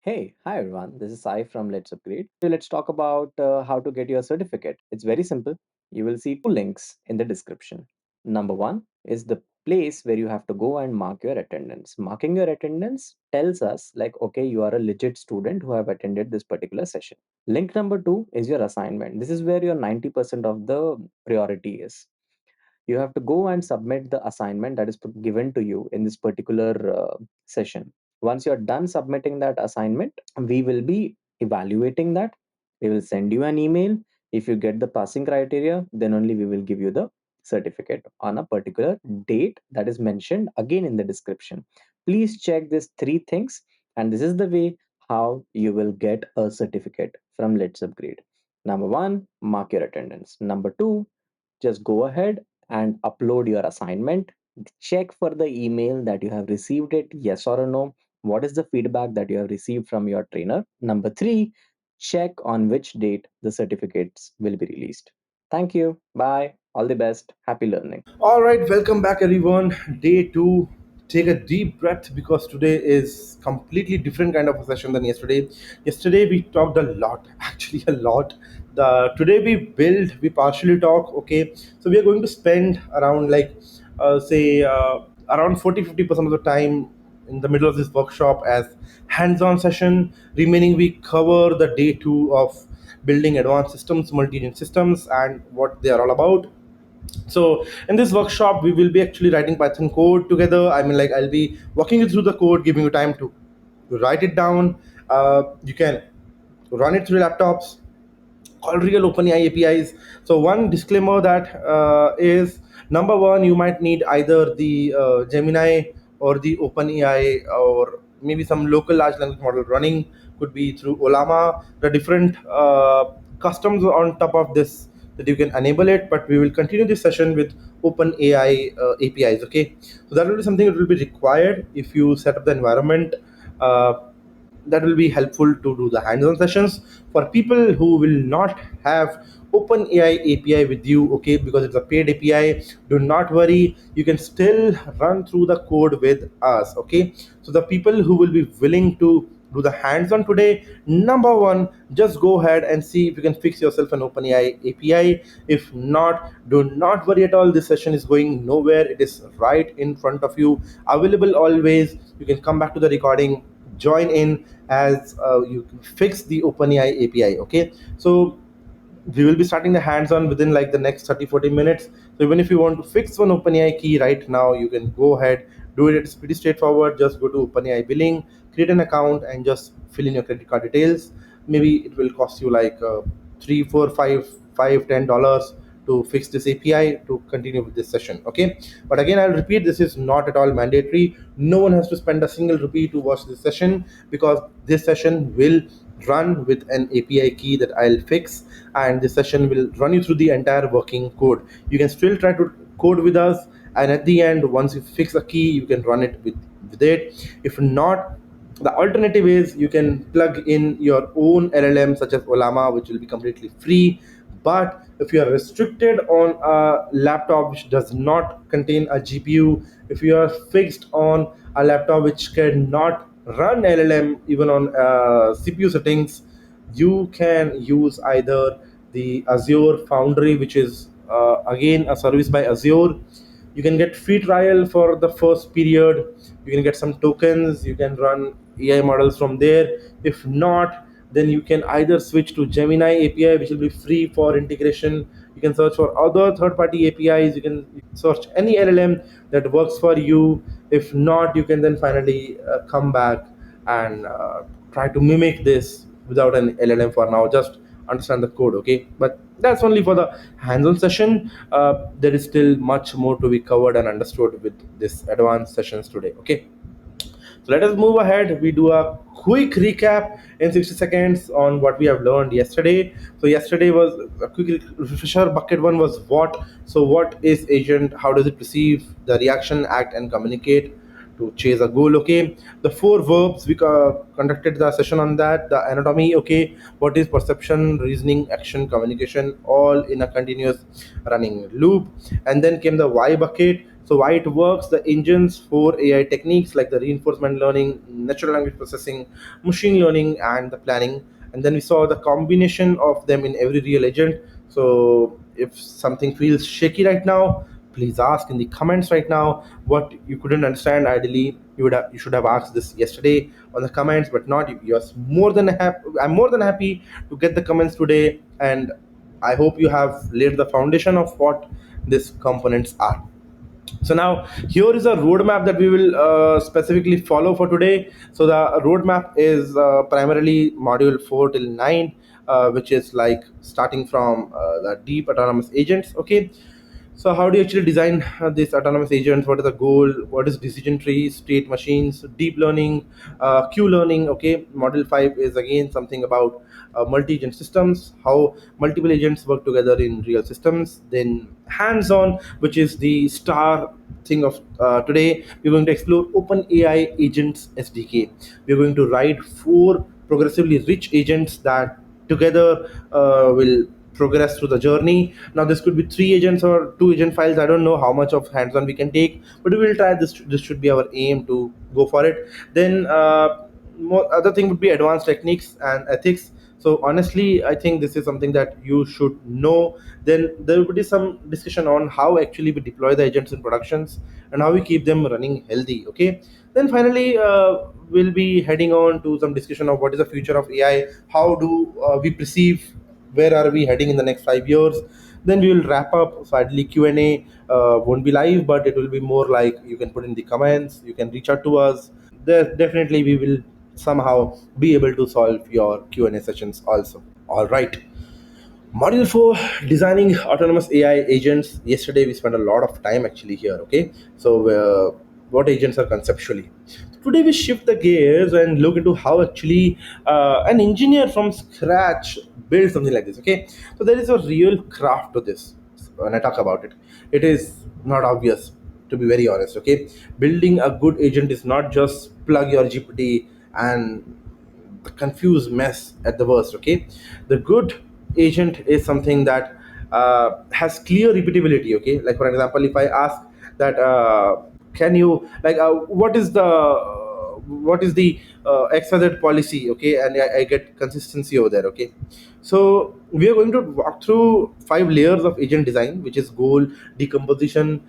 Hi everyone. This is Sai from LetsUpgrade. So let's talk about how to get your certificate. It's very simple. You will see two links in the description. Number one is the place where you have to go and mark your attendance. Marking your attendance tells us like, okay, you are a legit student who have attended this particular session. Link number two is your assignment. This is where your 90% of the priority is. You have to go and submit the assignment that is given to you in this particular session. Once you're done submitting that assignment, we will be evaluating that. We will send you an email. If you get the passing criteria, then only we will give you the certificate on a particular date that is mentioned again in the description. Please check these three things, and this is the way how you will get a certificate from Let's Upgrade. Number one, mark your attendance. Number two, just go ahead and upload your assignment. Check for the email that you have received it, yes or no. What is the feedback that you have received from your trainer? Number three, check on which date the certificates will be released. Thank you. Bye. All the best. Happy learning. All right, welcome back, everyone. Day two. Take a deep breath because today is completely different kind of a session than yesterday. Yesterday we talked a lot, actually a lot. The today we partially talk. Okay, so we are going to spend around say around 40-50% of the time in the middle of this workshop as hands-on session. Remaining we cover the day two of building advanced systems, multi-agent systems, and what they are all about. So in this workshop we will be actually writing Python code together. I mean, like, I'll be walking you through the code, giving you time to write it down. You can run it through laptops, all real OpenAI APIs. So one disclaimer that is, number one, you might need either the Gemini or the OpenAI, or maybe some local large language model running. Could be through Olama. The different customs on top of this that you can enable it. But we will continue this session with OpenAI APIs. Okay, so that will be something that will be required if you set up the environment. Uh, that will be helpful to do the hands-on sessions. For people who will not have OpenAI API with you, okay, because it's a paid API, do not worry, you can still run through the code with us. Okay, so the people who will be willing to do the hands-on today, number one, just go ahead and see if you can fix yourself an OpenAI API. If not, do not worry at all, this session is going nowhere. It is right in front of you, available always. You can come back to the recording, join in as you fix the OpenAI API. Okay, so we will be starting the hands-on within like the next 30-40 minutes. So even if you want to fix one OpenAI key right now, you can go ahead, do it. It's pretty straightforward. Just go to OpenAI billing, create an account, and just fill in your credit card details. Maybe it will cost you like three, four, five, $10 to fix this API to continue with this session. Okay, but again, I'll repeat, this is not at all mandatory. No one has to spend a single rupee to watch this session, because this session will run with an API key that I'll fix, and this session will run you through the entire working code. You can still try to code with us, and at the end, once you fix a key, you can run it with it. If not, the alternative is you can plug in your own LLM such as Olama, which will be completely free. But if you are restricted on a laptop which does not contain a GPU, if you are fixed on a laptop which cannot run LLM even on CPU settings, you can use either the Azure Foundry, which is again a service by Azure. You can get free trial for the first period. You can get some tokens. You can run AI models from there. If not, then you can either switch to Gemini API, which will be free for integration. You can search for other third-party APIs. You can search any LLM that works for you. If not, you can then finally come back and try to mimic this without an LLM for now. Just understand the code, okay? But that's only for the hands-on session. There is still much more to be covered and understood with this advanced sessions today, okay? So let us move ahead. We do a quick recap in 60 seconds on what we have learned yesterday. So yesterday was a quick refresher. Bucket one was what. So what is agent? How does it receive the reaction, act, and communicate to chase a goal? Okay. The four verbs, we conducted the session on that. The anatomy. Okay. What is perception, reasoning, action, communication, all in a continuous running loop. And then came the why bucket. So why it works, the engines for AI techniques like the reinforcement learning, natural language processing, machine learning, and the planning. And then we saw the combination of them in every real agent. So if something feels shaky right now, please ask in the comments right now what you couldn't understand. Ideally, you should have asked this yesterday on the comments, but not. You're more than happy. I'm more than happy to get the comments today, and I hope you have laid the foundation of what these components are. So now here is a roadmap that we will specifically follow for today. So the roadmap is primarily module 4 till 9, which is like starting from the deep autonomous agents. Okay, so how do you actually design these autonomous agents? What is the goal? What is decision trees, state machines, deep learning, Q learning? Okay, model 5 is again something about multi-agent systems, how multiple agents work together in real systems. Then hands-on, which is the star thing of today. We're going to explore OpenAI Agents SDK. We're going to write 4 progressively rich agents that together will progress through the journey. Now this could be 3 agents or 2 agent files. I don't know how much of hands-on we can take, but we will try this. This should be our aim to go for it. Then more other thing would be advanced techniques and ethics. So honestly, I think this is something that you should know. Then there will be some discussion on how actually we deploy the agents in productions and how we keep them running healthy. Okay, then finally we'll be heading on to some discussion of what is the future of AI, how do we perceive, where are we heading in the next 5 years. Then we will wrap up. So ideally Q&A won't be live, but it will be more like you can put in the comments, you can reach out to us. There definitely we will somehow be able to solve your Q&A sessions also. All right, module 4, designing autonomous AI agents. Yesterday we spent a lot of time actually here. Okay, so what agents are conceptually. Today we shift the gears and look into how actually an engineer from scratch builds something like this. Okay, so there is a real craft to this. When I talk about it, it is not obvious, to be very honest. Okay, building a good agent is not just plug your GPT and the confused mess at the worst. Okay, the good agent is something that has clear repeatability. Okay, like for example, if I ask that can you like what is the XYZ policy, okay, and I get consistency over there. Okay, so we are going to walk through 5 layers of agent design, which is goal, decomposition,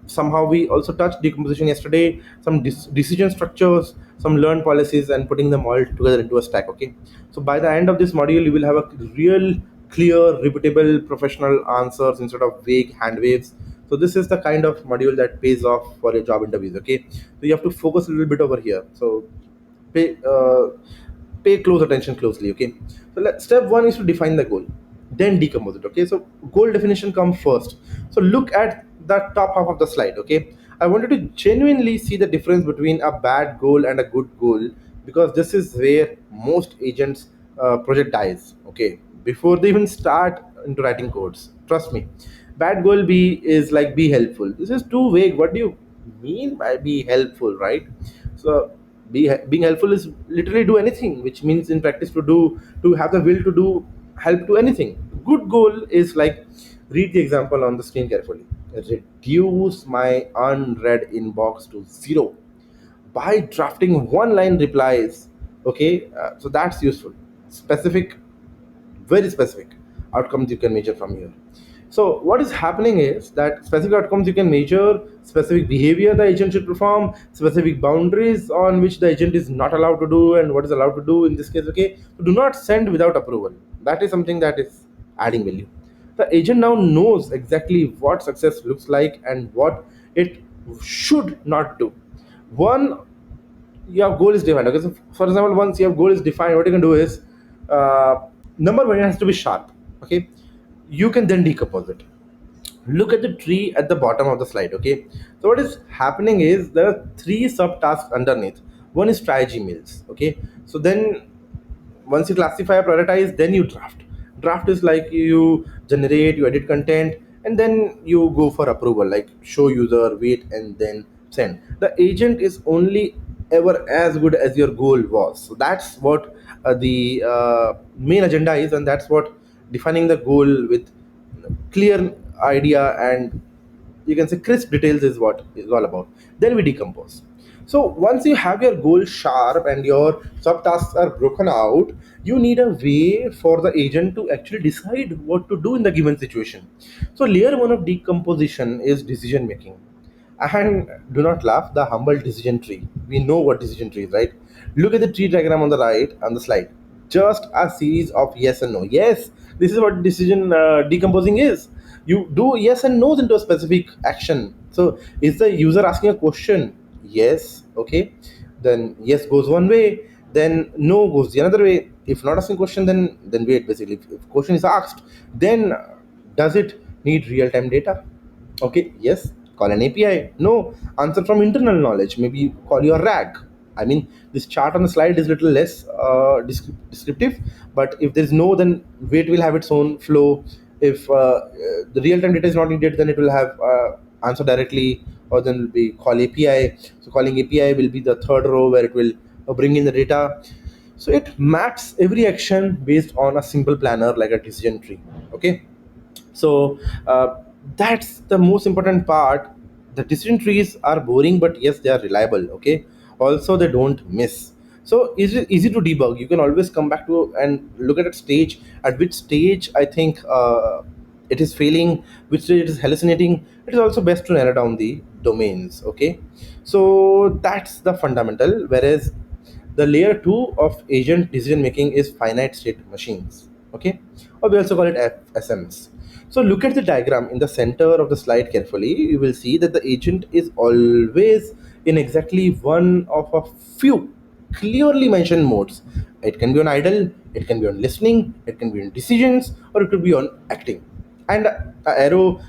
somehow we also touched decomposition yesterday, some decision structures, some learned policies, and putting them all together into a stack. Okay, so by the end of this module you will have a real clear repeatable professional answers instead of vague hand waves. So this is the kind of module that pays off for your job interviews. Okay, so you have to focus a little bit over here. So pay pay close attention closely. Okay, so step one is to define the goal, then decompose it. Okay, so goal definition comes first. So look at the top half of the slide. Okay, I wanted to genuinely see the difference between a bad goal and a good goal, because this is where most agents project dies. Okay, before they even start into writing codes, trust me. Bad goal B is like be helpful. This is too vague. What do you mean by be helpful, right? So being helpful is literally do anything, which means in practice to have the will to do help to anything. Good goal is like read the example on the screen carefully. Reduce my unread inbox to zero by drafting one line replies. Okay, so that's useful. Specific, very specific outcomes you can measure from here. So what is happening is that specific outcomes you can measure, specific behavior the agent should perform, specific boundaries on which the agent is not allowed to do and what is allowed to do in this case. Okay, so do not send without approval. That is something that is adding value. The agent now knows exactly what success looks like and what it should not do. One, your goal is defined. Okay, so for example, once your goal is defined, what you can do is number one, it has to be sharp. Okay, you can then decompose it. Look at the tree at the bottom of the slide. Okay, so what is happening is there are 3 subtasks underneath. One is try gmails. Okay, so then once you classify or prioritize, then you draft is like you generate, you edit content, and then you go for approval, like show user, wait, and then send. The agent is only ever as good as your goal was. So that's what the main agenda is, and that's what defining the goal with clear idea and you can say crisp details is what is all about. Then we decompose. So once you have your goal sharp and your subtasks are broken out, you need a way for the agent to actually decide what to do in the given situation. So layer one of decomposition is decision making. And do not laugh, the humble decision tree. We know what decision tree is, right? Look at the tree diagram on the right on the slide. Just a series of yes and no. Yes, this is what decision decomposing is. You do yes and no's into a specific action. So is the user asking a question? Yes, okay. Then yes goes one way, then no goes the other way. If not asking question, then wait. Basically, if question is asked, then does it need real time data? Okay, yes, call an API. No, answer from internal knowledge. Maybe call your RAG. I mean, this chart on the slide is little less descriptive, but if there's no, then wait will have its own flow. If the real-time data is not needed, then it will have answer directly, or then will be call API. So calling API will be the third row where it will bring in the data. So it maps every action based on a simple planner like a decision tree. Okay, so that's the most important part. The decision trees are boring, but yes, they are reliable. Okay, also they don't miss. So is it easy to debug? You can always come back to and look at a stage, at which stage I think it is failing, which stage it is hallucinating. It is also best to narrow down the domains. Okay, so that's the fundamental. Whereas the layer 2 of agent decision making is finite state machines. Okay, or we also call it FSMs. So look at the diagram in the center of the slide carefully. You will see that the agent is always in exactly one of a few clearly mentioned modes. It can be on idle, it can be on listening, it can be on decisions, or it could be on acting. And a arrow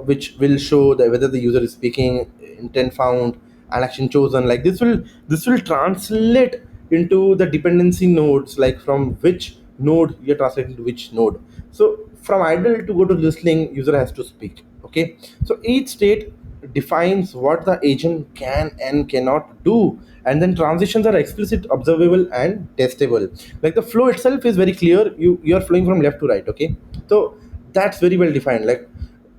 which will show that whether the user is speaking, intent found, and action chosen. Like this will translate into the dependency nodes, like from which node you're translating to which node. So from idle to go to listening, user has to speak. Okay, so each state defines what the agent can and cannot do, and then transitions are explicit, observable, and testable. Like the flow itself is very clear. You're flowing from left to right. Okay, so that's very well defined. Like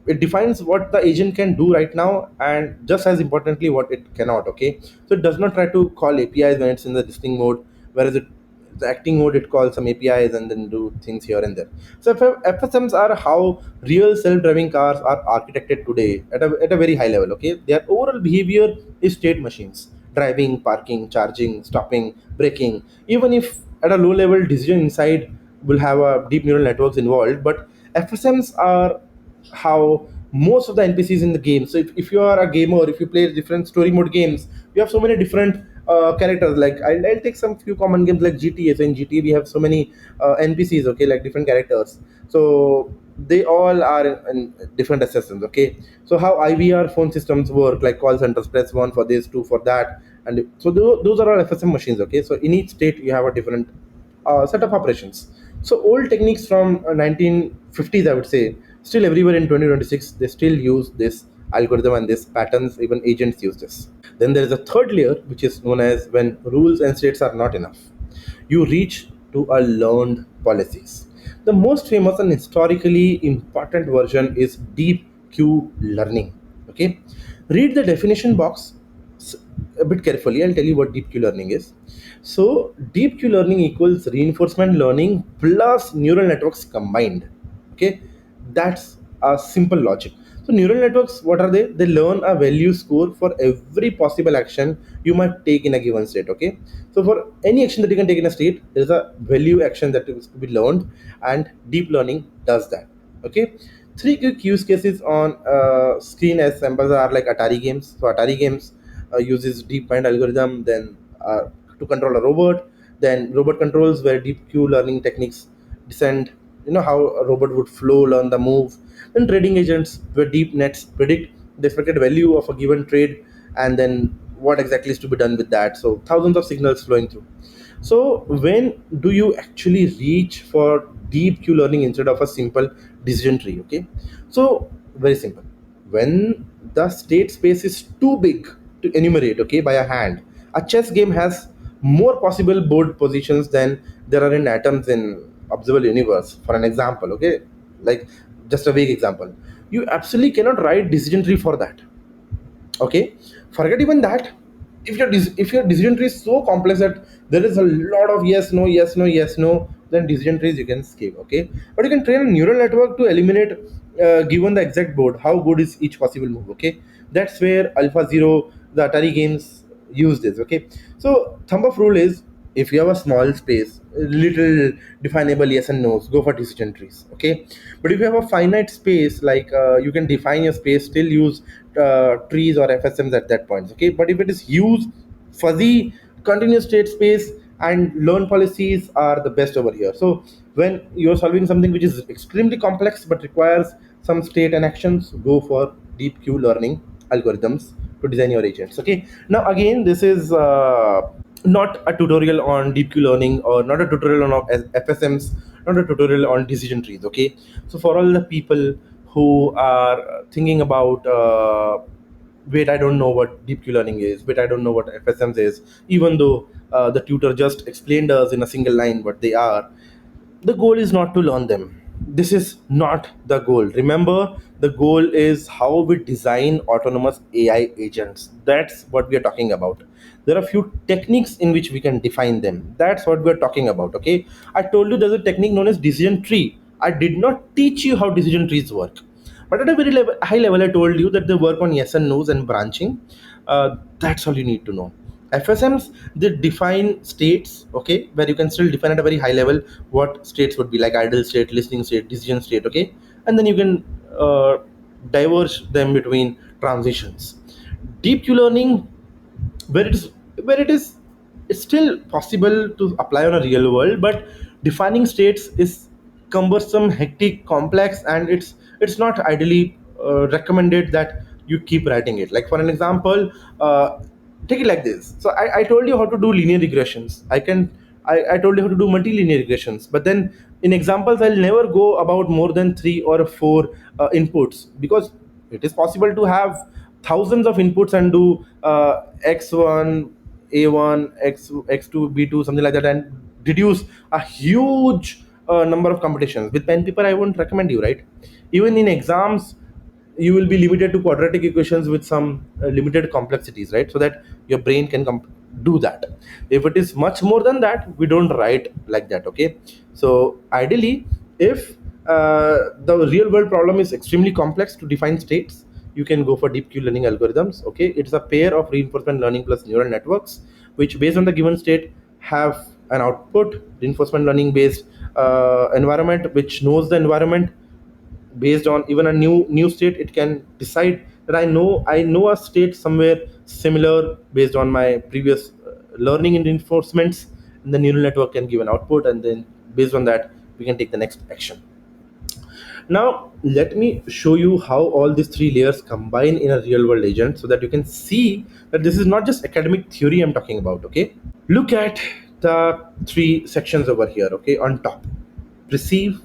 it defines what the agent can do right now, and just as importantly what it cannot. Okay, so it does not try to call APIs when it's in the listening mode, whereas the acting mode it calls some APIs and then do things here and there. So FSMs are how real self-driving cars are architected today at a very high level. Okay, their overall behavior is state machines: driving, parking, charging, stopping, braking. Even if at a low level decision inside will have a deep neural networks involved, but FSMs are how most of the NPCs in the game. So if you are a gamer, if you play different story mode games, you have so many different characters. Like I'll take some few common games like GTA. So in GTA we have so many NPCs. Okay, like different characters. So they all are in different systems. Okay, so how IVR phone systems work, like call centers, press one for this, two for that, and so those are all FSM machines. Okay, so in each state you have a different set of operations. So old techniques from 1950s, I would say, still everywhere in 2026, they still use this algorithm and this patterns. Even agents use this. Then there is a third layer, which is known as when rules and states are not enough. You reach to a learned policies. The most famous and historically important version is deep Q learning. Okay, read the definition box a bit carefully. I'll tell you what deep Q learning is. So deep Q learning equals reinforcement learning plus neural networks combined. Okay, that's a simple logic. So neural networks, what are they? They learn a value score for every possible action you might take in a given state. Okay, so for any action that you can take in a state, there is a value action that is to be learned, and deep learning does that. Okay, three quick use cases on screen as samples are like Atari games. So Atari games uses deep mind algorithm, then to control a robot. Then robot controls where deep Q learning techniques descend. You know how a robot would flow, learn the move. Then trading agents where deep nets predict the expected value of a given trade, and then what exactly is to be done with that. So thousands of signals flowing through. So when do you actually reach for deep Q learning instead of a simple decision tree? Okay, so very simple. When the state space is too big to enumerate, okay, by a hand, a chess game has more possible board positions than there are in atoms in observable universe. For an example, okay, like just a vague example. You absolutely cannot write decision tree for that. Okay, forget even that. If your decision tree is so complex that there is a lot of yes no yes no yes no, then decision trees you can skip. Okay, but you can train a neural network to eliminate, given the exact board, how good is each possible move. Okay, that's where Alpha Zero, the Atari games, use this. Okay, so thumb of rule is, if you have a small space, little definable yes and no's, go for decision trees. Okay, but if you have a finite space, like you can define your space, still use trees or FSMs at that point. Okay, but if it is huge, fuzzy, continuous state space and learn policies are the best over here. So when you're solving something which is extremely complex but requires some state and actions, go for deep q learning algorithms to design your agents. Okay, now again, this is not a tutorial on deep q learning, or not a tutorial on FSMs, not a tutorial on decision trees. Okay, so for all the people who are thinking about, wait, I don't know what deep q learning is, wait, I don't know what FSMs is, even though the tutor just explained us in a single line what they are, the goal is not to learn them. This is not the goal. Remember, the goal is how we design autonomous AI agents. That's what we are talking about. There are a few techniques in which we can define them. That's what we're talking about. Okay, I told you there's a technique known as decision tree. I did not teach you how decision trees work, but at a very high level, I told you that they work on yes and no's and branching. That's all you need to know. FSMs, they define states, okay, where you can still define at a very high level what states would be, like idle state, listening state, decision state, okay, and then you can diverge them between transitions. Deep Q learning, where it is where it is it's still possible to apply on a real world, but defining states is cumbersome, hectic, complex, and it's not ideally recommended that you keep writing it. Like for an example, take it like this. So I told you how to do linear regressions. I told you how to do multilinear regressions, but then in examples I'll never go about more than three or four inputs, because it is possible to have thousands of inputs and do x1 a1 x2 b2 something like that, and deduce a huge number of competitions. With pen paper I won't recommend you, right? Even in exams you will be limited to quadratic equations with some limited complexities, right? So that your brain can do that. If it is much more than that, we don't write like that. Okay, so ideally, if the real world problem is extremely complex to define states, you can go for deep q learning algorithms. Okay, it's a pair of reinforcement learning plus neural networks, which based on the given state have an output. Reinforcement learning based environment which knows the environment, based on even a new state, it can decide that I know a state somewhere similar based on my previous learning and reinforcements, and the neural network can give an output, and then based on that we can take the next action. Now let me show you how all these three layers combine in a real world agent, so that you can see that this is not just academic theory I'm talking about. Okay, look at the three sections over here. Okay, on top: perceive,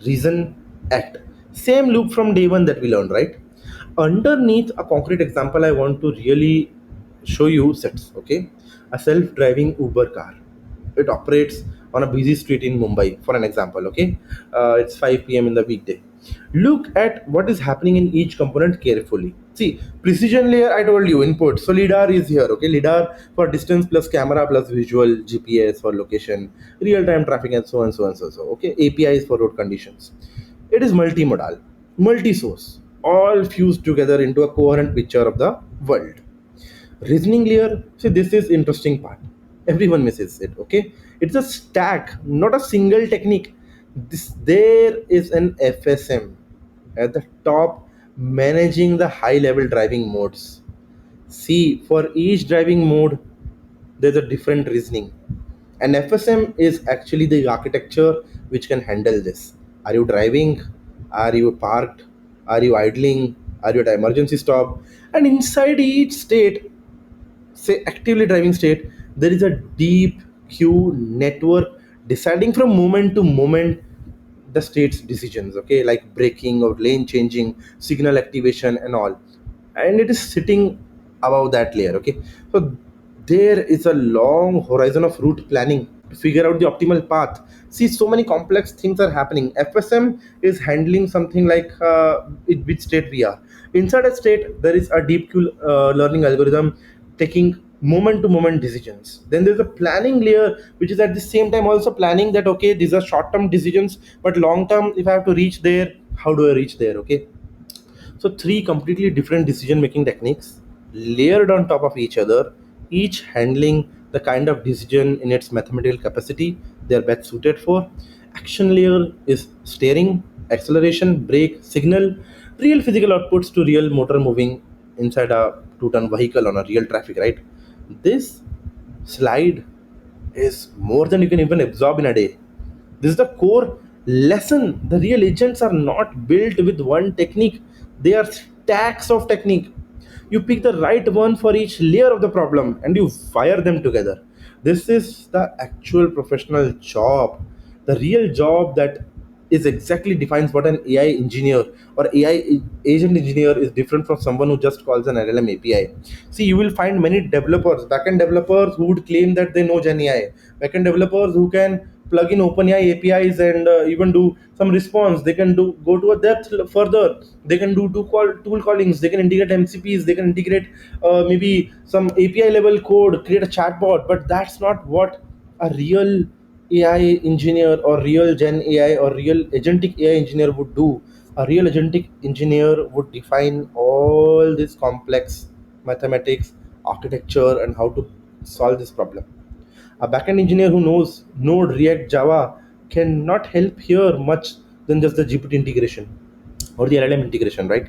reason, act. Same loop from day one that we learned, right? Underneath a concrete example, I want to really show you sets. Okay, a self-driving Uber car. It operates on a busy street in Mumbai, for an example. Okay, it's 5 p.m. in the weekday. Look at what is happening in each component carefully. See, precision layer, I told you, input. So lidar is here. Okay, lidar for distance plus camera plus visual, GPS for location, real-time traffic, and so on, so on, so. Okay, APIs for road conditions. It is multimodal, multi-source, all fused together into a coherent picture of the world. Reasoning layer, see, this is interesting part, everyone misses it. Okay, it's a stack, not a single technique. There is an FSM at the top managing the high level driving modes. See, for each driving mode there's a different reasoning, and FSM is actually the architecture which can handle this. Are you driving? Are you parked? Are you idling? Are you at an emergency stop? And inside each state, say actively driving state, there is a deep queue network deciding from moment to moment the state's decisions. Okay, like braking or lane changing, signal activation, and all. And it is sitting above that layer. Okay, so there is a long horizon of route planning. to figure out the optimal path. See, so many complex things are happening. FSM is handling something like in which state we are. Inside a state, there is a deep learning algorithm taking moment to moment decisions. Then there's a planning layer, which is at the same time also planning that, okay, these are short term decisions, but long term, if I have to reach there, how do I reach there? Okay, so three completely different decision making techniques layered on top of each other, each handling the kind of decision in its mathematical capacity they are best suited for. Action layer is steering, acceleration, brake, signal, real physical outputs to real motor moving inside a two-ton vehicle on a real traffic, right? This slide is more than you can even absorb in a day. This is the core lesson. The real agents are not built with one technique, they are stacks of technique. You pick the right one for each layer of the problem and you wire them together. This is the actual professional job, the real job that is exactly defines what an AI engineer or AI agent engineer is different from someone who just calls an LLM API. See, you will find many developers, backend developers who would claim that they know Gen AI, backend developers who can plug in OpenAI APIs and even do some response. They can do go to a depth further. They can do tool callings. They can integrate MCPs. They can integrate maybe some API level code, create a chatbot. But that's not what a real AI engineer or real Gen AI or real agentic AI engineer would do. A real agentic engineer would define all this complex mathematics, architecture, and how to solve this problem. A backend engineer who knows Node, React, Java cannot help here much than just the GPT integration or the LLM integration, right?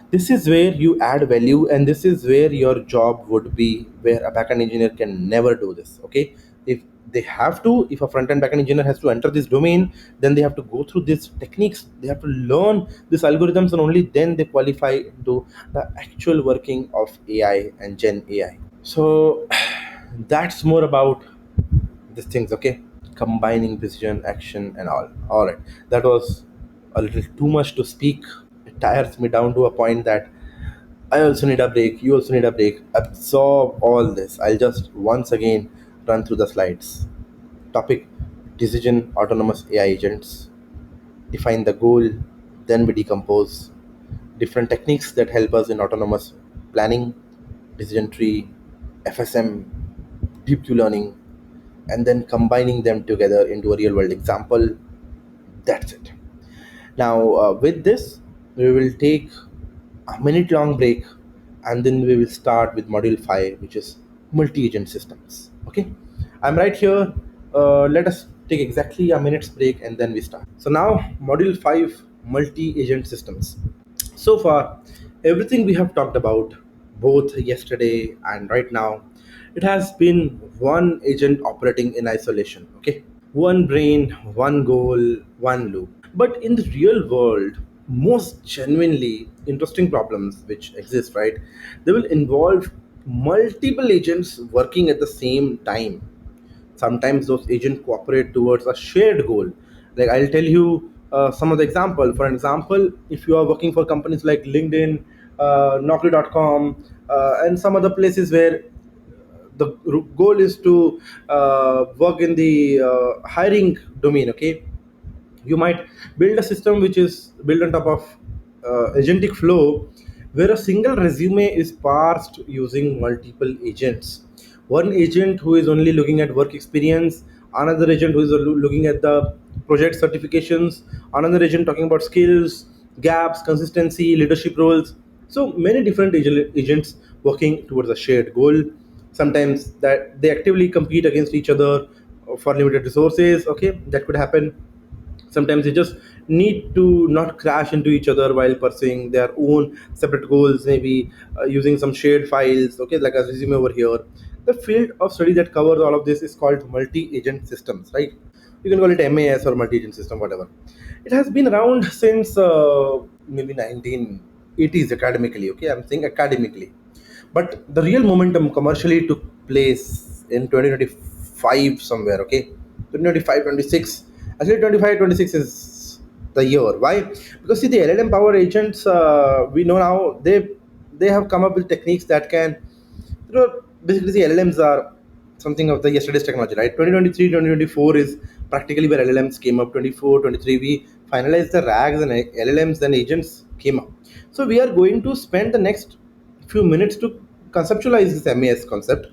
This is where you add value, and this is where your job would be, where a backend engineer can never do this. Okay, if they have to, if a front end backend engineer has to enter this domain, then they have to go through these techniques, they have to learn these algorithms, and only then they qualify into the actual working of AI and Gen AI. So that's more about these things, okay? Combining precision, action, and all right, that was a little too much to speak. It tires me down to a point that I also need a break, you also need a break. Absorb all this. I'll just once again run through the slides. Topic: decision autonomous AI agents. Define the goal, then we decompose. Different techniques that help us in autonomous planning, decision tree, FSM, deep Q learning, and then combining them together into a real world example. That's it. Now, with this, we will take a minute long break and then we will start with module 5, which is multi agent systems. Okay, I'm right here. Let us take exactly a minute's break and then we start. So, now, module 5, multi agent systems. So far, everything we have talked about, both yesterday and right now, it has been one agent operating in isolation. Okay, one brain, one goal, one loop. But in the real world, most genuinely interesting problems which exist, right, they will involve multiple agents working at the same time. Sometimes those agents cooperate towards a shared goal. Like, I'll tell you some of the example. For example, if you are working for companies like LinkedIn, Naukri.com, and some other places where the goal is to work in the hiring domain, okay, you might build a system which is built on top of agentic flow, where a single resume is parsed using multiple agents. One agent who is only looking at work experience, another agent who is looking at the project certifications, another agent talking about skills, gaps, consistency, leadership roles. So many different agents working towards a shared goal. Sometimes that they actively compete against each other for limited resources. Okay, that could happen. Sometimes they just need to not crash into each other while pursuing their own separate goals, maybe using some shared files, okay, like a resume over here. The field of study that covers all of this is called multi-agent systems, right? You can call it MAS or multi-agent system, whatever. It has been around since maybe 1980s academically, okay, I'm saying academically. But the real momentum commercially took place in 2025 somewhere, okay? 2025, 26. Actually, 25, 26 is the year. Why? Because see, the LLM power agents, we know now, they have come up with techniques that can, basically the LLMs are something of the yesterday's technology, right? 2023, 2024 is practically where LLMs came up. 24, 23, we finalized the RAGs and LLMs, then agents came up. So we are going to spend the next few minutes to conceptualize this MAS concept.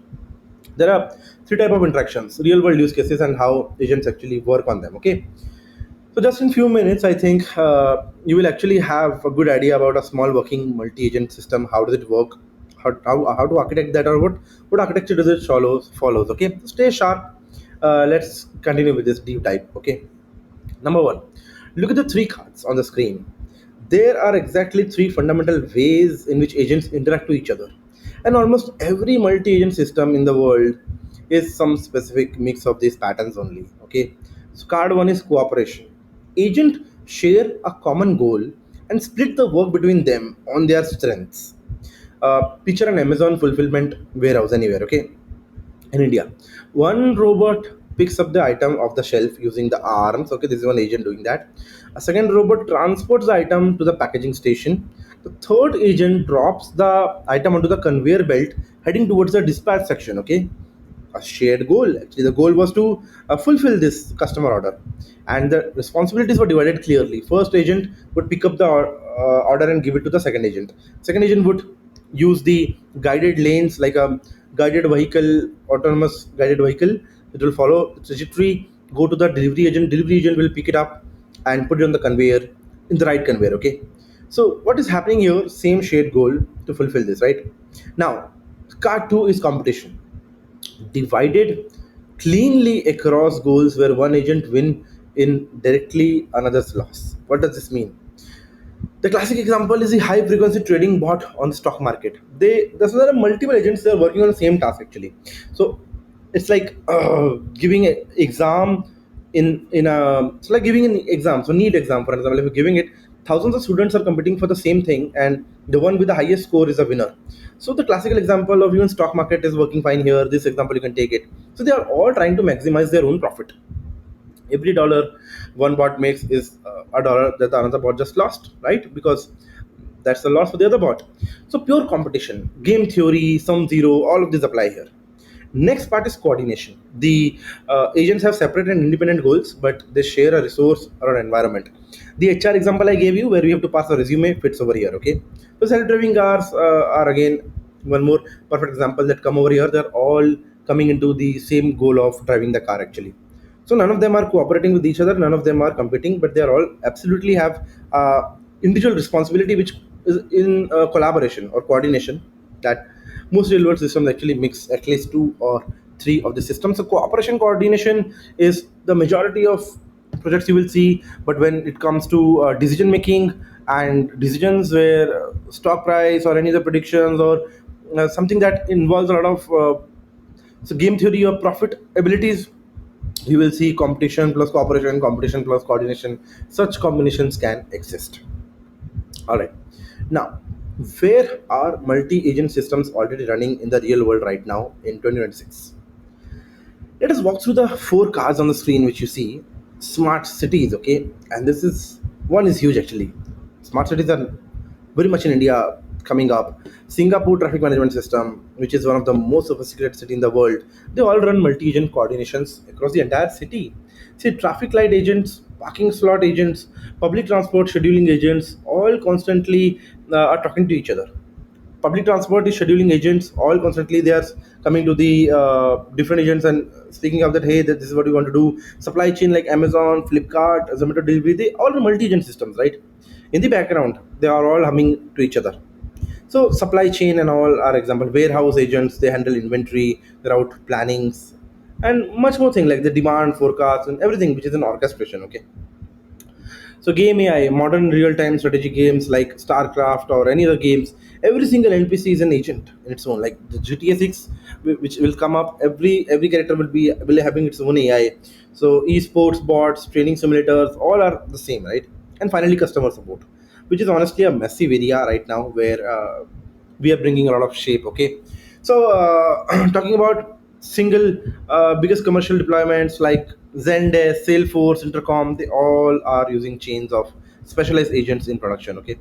There are three type of interactions: real world use cases and how agents actually work on them. Okay, so just in few minutes, I think you will actually have a good idea about a small working multi-agent system. How does it work? How to architect that, or what architecture does it follows? Okay, so stay sharp. Let's continue with this deep dive. Okay, number one, look at the three cards on the screen. There are exactly three fundamental ways in which agents interact with each other. And almost every multi agent system in the world is some specific mix of these patterns only. Okay. So, card one is cooperation. Agent share a common goal and split the work between them on their strengths. Picture an Amazon fulfillment warehouse anywhere. Okay, in India. One robot picks up the item off the shelf using the arms. Okay, this is one agent doing that. A second robot transports the item to the packaging station. The third agent drops the item onto the conveyor belt heading towards the dispatch section. Okay, a shared goal. Actually, the goal was to fulfill this customer order, and the responsibilities were divided clearly. First agent would pick up the order and give it to the second agent. Second agent would use the guided lanes like a guided vehicle, autonomous guided vehicle. It will follow the trajectory, go to the delivery agent. Delivery agent will pick it up and put it on the conveyor, in the right conveyor. Okay. So what is happening here? Same shared goal to fulfill this, right? Now, card two is competition, divided cleanly across goals where one agent win in directly another's loss. What does this mean? The classic example is the high frequency trading bot on the stock market. There are multiple agents that are working on the same task actually. So it's like giving an exam in a it's like giving an exam. So NEET exam, for example, if you're giving it, thousands of students are competing for the same thing, and the one with the highest score is a winner. So the classical example of even stock market is working fine here. This example you can take it. So they are all trying to maximize their own profit. Every dollar one bot makes is a dollar that the another bot just lost, right? Because that's the loss for the other bot. So pure competition, game theory, sum zero, all of these apply here. Next part is coordination. The agents have separate and independent goals, but they share a resource or an environment. The HR example I gave you, where we have to pass a resume, fits over here. Okay, so self-driving cars are again one more perfect example that come over here. They're all coming into the same goal of driving the car actually. So none of them are cooperating with each other, none of them are competing, but they are all absolutely have individual responsibility, which is in collaboration or coordination, that most real world systems actually mix at least two or three of the systems. So cooperation coordination is the majority of projects you will see. But when it comes to decision making and decisions where stock price or any other predictions or something that involves a lot of so game theory or profit abilities, you will see competition plus cooperation, competition plus coordination. Such combinations can exist. All right. Now, where are multi-agent systems already running in the real world right now in 2026? Let us walk through the four cards on the screen which you see. Smart cities, okay? And this is one is huge actually. Smart cities are very much in India coming up. Singapore traffic management system, which is one of the most sophisticated city in the world, they all run multi-agent coordinations across the entire city. See, traffic light agents, parking slot agents, public transport scheduling agents, all constantly are talking to each other. Public transport is scheduling agents, all constantly they are coming to the different agents and speaking of that, hey, that this is what we want to do. Supply chain like Amazon, Flipkart, Zomato delivery, they all are multi-agent systems, right? In the background they are all humming to each other. So supply chain and all are example. Warehouse agents, they handle inventory, route plannings, and much more thing like the demand forecast and everything which is an orchestration. Okay, so game AI, modern real-time strategy games like StarCraft or any other games, every single NPC is an agent in its own. Like the GTA 6, which will come up, every character will having its own AI. So esports bots, training simulators, all are the same, right? And finally, customer support, which is honestly a massive area right now where we are bringing a lot of shape. Okay, so talking about single biggest commercial deployments like Zendesk, Salesforce, Intercom, they all are using chains of specialized agents in production. Okay,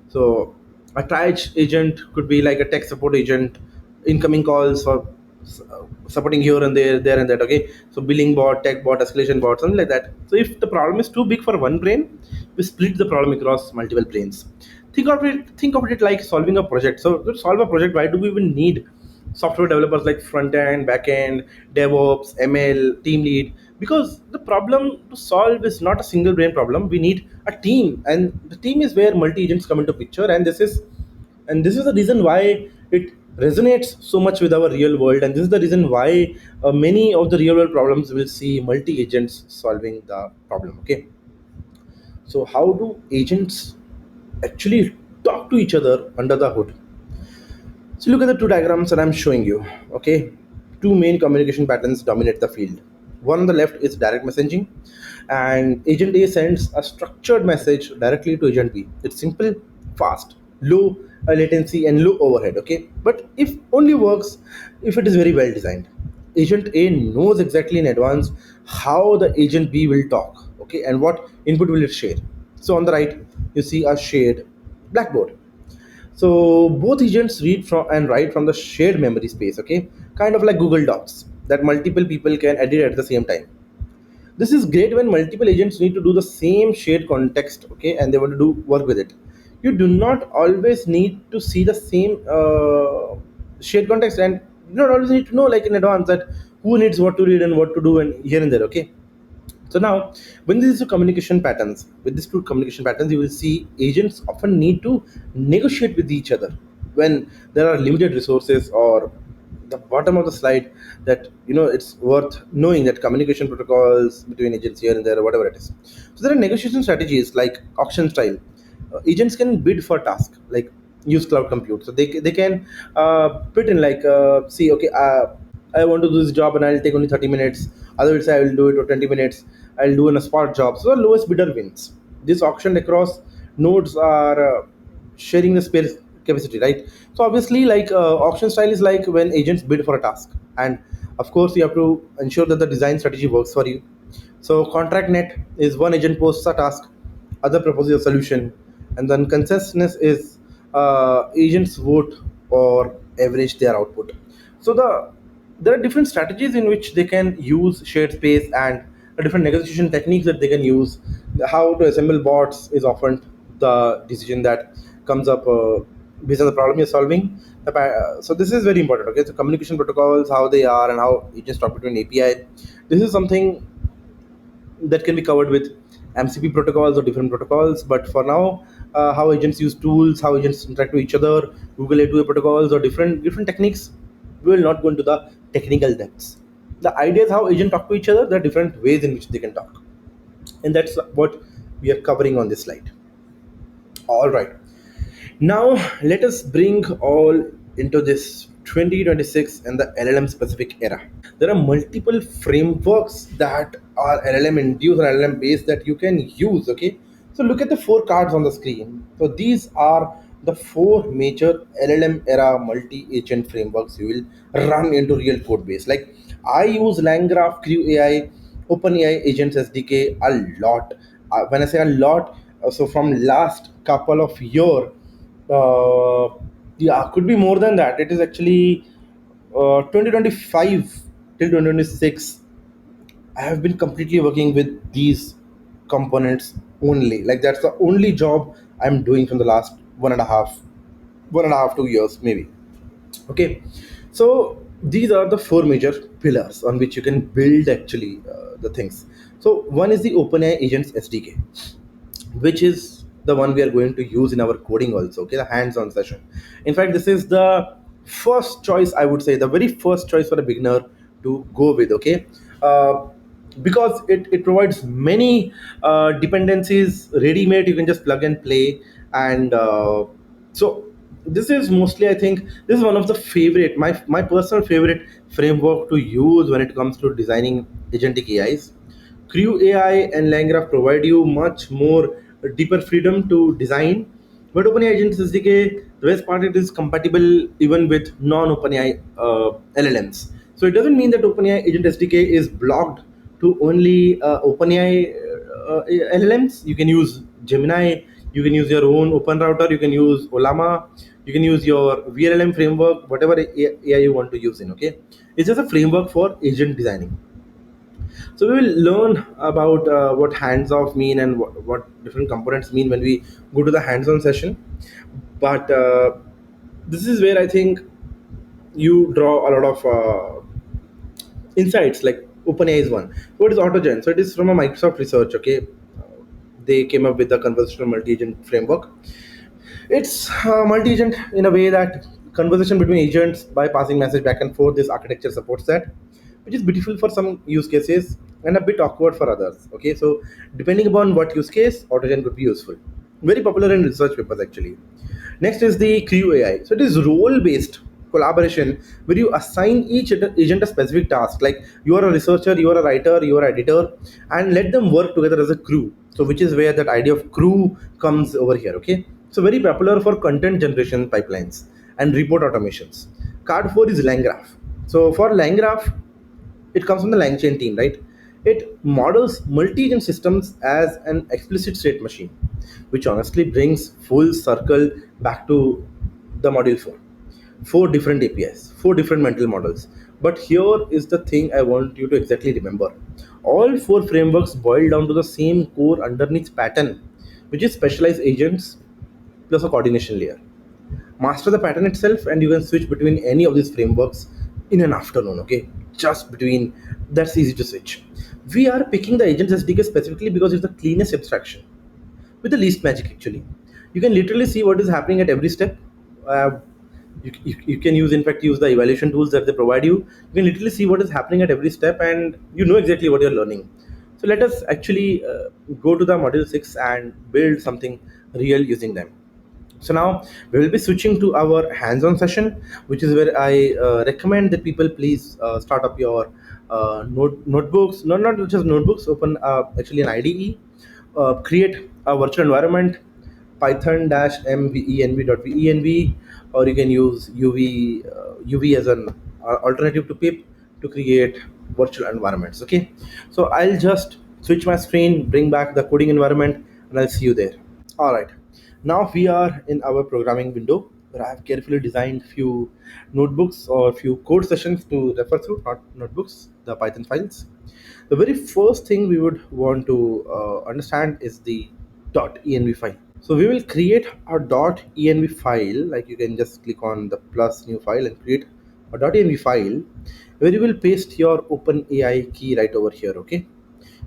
so a triage agent could be like a tech support agent, incoming calls for supporting here and there and that. Okay, so billing bot, tech bot, escalation bot, something like that. So if the problem is too big for one brain, we split the problem across multiple brains. Think of it like solving a project. So to solve a project, why do we even need software developers like front end, back end, DevOps, ML, team lead? Because the problem to solve is not a single brain problem. We need a team, and the team is where multi agents come into picture. And this is the reason why it resonates so much with our real world, and this is the reason why many of the real world problems will see multi agents solving the problem. Okay, so how do agents actually talk to each other under the hood? So look at the two diagrams that I'm showing you. Okay, two main communication patterns dominate the field. One on the left is direct messaging, and agent A sends a structured message directly to agent B. It's simple, fast, low latency, and low overhead. Okay, but if only works if it is very well designed. Agent A knows exactly in advance how the agent B will talk. Okay, and what input will it share. So on the right, you see a shared blackboard. So both agents read from and write from the shared memory space, okay? Kind of like Google Docs that multiple people can edit at the same time. This is great when multiple agents need to do the same shared context, okay, and they want to do work with it. You do not always need to see the same shared context, and you don't always need to know like in advance that who needs what to read and what to do and here and there, okay? So now, when these two communication patterns, with these two communication patterns, you will see agents often need to negotiate with each other when there are limited resources, or the bottom of the slide that it's worth knowing that communication protocols between agents here and there or whatever it is. So there are negotiation strategies like auction style. Agents can bid for task like use cloud compute, so they can put in like see, okay, I want to do this job and I'll take only 30 minutes. Otherwise, I will do it for 20 minutes. I'll do in a spot job. So the lowest bidder wins. This auction across nodes are sharing the space capacity, right? So obviously, like auction style is like when agents bid for a task, and of course, you have to ensure that the design strategy works for you. So contract net is one agent posts a task, other proposes a solution, and then consensus is agents vote or average their output. So there are different strategies in which they can use shared space, and different negotiation techniques that they can use. How to assemble bots is often the decision that comes up based on the problem you're solving. So this is very important. Okay, so communication protocols, how they are, and how agents talk between API. This is something that can be covered with MCP protocols or different protocols. But for now, how agents use tools, how agents interact with each other, Google A2A protocols, or different techniques, we will not go into the technical depths. The idea is how agents talk to each other. There are different ways in which they can talk, and that's what we are covering on this slide. All right. Now, let us bring all into this 2026 and the LLM specific era. There are multiple frameworks that are LLM induced or LLM based that you can use. Okay, so look at the four cards on the screen. So these are the four major LLM era multi-agent frameworks you will run into real code base. Like I use LangGraph, Crew AI, OpenAI Agents SDK a lot. When I say a lot, so from last couple of year, uh, yeah, could be more than that. It is actually 2025 till 2026. I have been completely working with these components only. Like that's the only job I'm doing from the last 2 years maybe. Okay, so these are the four major pillars on which you can build actually the things. So one is the OpenAI Agents SDK, which is the one we are going to use in our coding also. Okay, the hands-on session. In fact, this is the first choice, I would say, the very first choice for a beginner to go with. Okay, uh, because it provides many dependencies ready-made. You can just plug and play, and so this is mostly, I think this is one of the favorite, my personal favorite framework to use when it comes to designing agentic AIs. Crew AI and LangGraph provide you much more deeper freedom to design. But OpenAI Agents SDK, the best part, it is compatible even with non-OpenAI LLMs. So it doesn't mean that OpenAI Agent SDK is blocked to only OpenAI LLMs. You can use Gemini, You can use your own open router, you can use Olama, you can use your VLLM framework, whatever AI you want to use in. Okay, it's just a framework for agent designing. So we will learn about what hands-off mean and what different components mean when we go to the hands-on session. But this is where I think you draw a lot of insights. Like OpenAI is one. What is AutoGen? So it is from a Microsoft research. Okay, they came up with the conversational multi-agent framework. It's multi-agent in a way that conversation between agents by passing message back and forth. This architecture supports that, which is beautiful for some use cases and a bit awkward for others. Okay, so depending upon what use case, AutoGen could be useful. Very popular in research papers actually. Next is the Crew AI. So it is role-based collaboration where you assign each agent a specific task. Like you are a researcher, you are a writer, you are an editor, and let them work together as a crew. So which is where that idea of crew comes over here. Okay. So very popular for content generation pipelines and report automations. Card 4 is LangGraph. So for LangGraph, it comes from the LangChain team, right? It models multi-agent systems as an explicit state machine, which honestly brings full circle back to the module 4. Four different APIs, four different mental models. But here is the thing I want you to exactly remember. All four frameworks boil down to the same core underneath pattern, which is specialized agents plus a coordination layer. Master the pattern itself and you can switch between any of these frameworks in an afternoon. Okay, just between, that's easy to switch. We are picking the agents SDK specifically because it's the cleanest abstraction with the least magic actually. You can literally see what is happening at every step. uh, you can use, in fact, use the evaluation tools that they provide you. You can literally see what is happening at every step and you know exactly what you're learning. So let us actually go to the module 6 and build something real using them. So now we will be switching to our hands-on session, which is where I recommend that people please start up your notebooks, not just notebooks, open actually an IDE, create a virtual environment, python-mvenv.venv, or you can use UV as an alternative to pip to create virtual environments. Okay, so I'll just switch my screen, bring back the coding environment, and I'll see you there. All right. Now we are in our programming window where I have carefully designed few notebooks or few code sessions to refer through, not notebooks, the Python files. The very first thing we would want to understand is the .env file. So we will create a .env file, like you can just click on the plus new file and create a .env file where you will paste your OpenAI key right over here. Okay.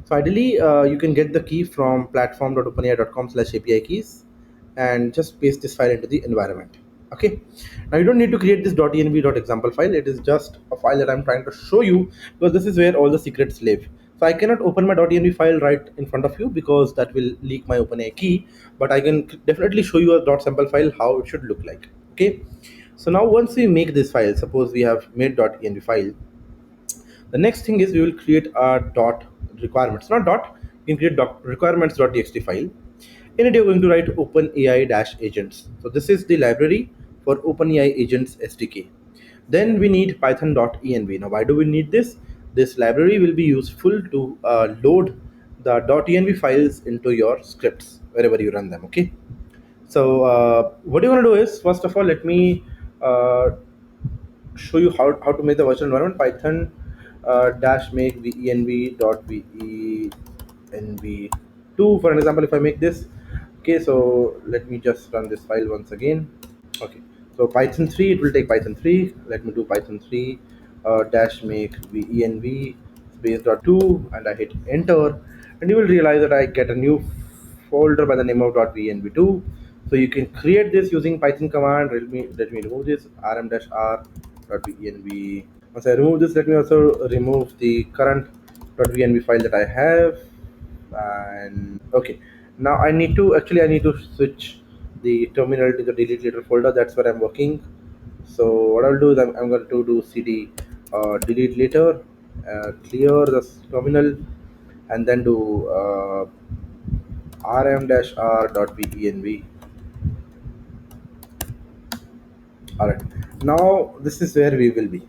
So ideally, you can get the key from platform.openai.com/API keys and just paste this file into the environment. Okay. Now you don't need to create this .env.example file. It is just a file that I'm trying to show you because this is where all the secrets live. So I cannot open my .env file right in front of you because that will leak my OpenAI key. But I can definitely show you a .sample file how it should look like. Okay. So now once we make this file, suppose we have made .env file, the next thing is we will create a dot requirements, not dot. You can create dot requirements.txt file. In it, you're going to write OpenAI dash agents. So this is the library for OpenAI agents SDK. Then we need python.env. Now, why do we need this? This library will be useful to load the .env files into your scripts wherever you run them. Okay. So what you want to do is, first of all, let me uh, show you how to make the virtual environment. Python dash make venv dot venv2, for an example. If I make this, okay, so let me just run this file once again. Okay, so python 3, it will take python 3. Let me do python 3 dash make venv space dot 2 and I hit enter, and you will realize that I get a new folder by the name of .venv2. So you can create this using Python command. Let me remove this rm-r.venv. Once I remove this, let me also remove the current .venv file that I have. And okay, now I need to switch the terminal to the delete later folder. That's where I'm working. So what I'll do is I'm going to do cd delete later, clear the terminal, and then do rm-r.venv. All right, now this is where we will be.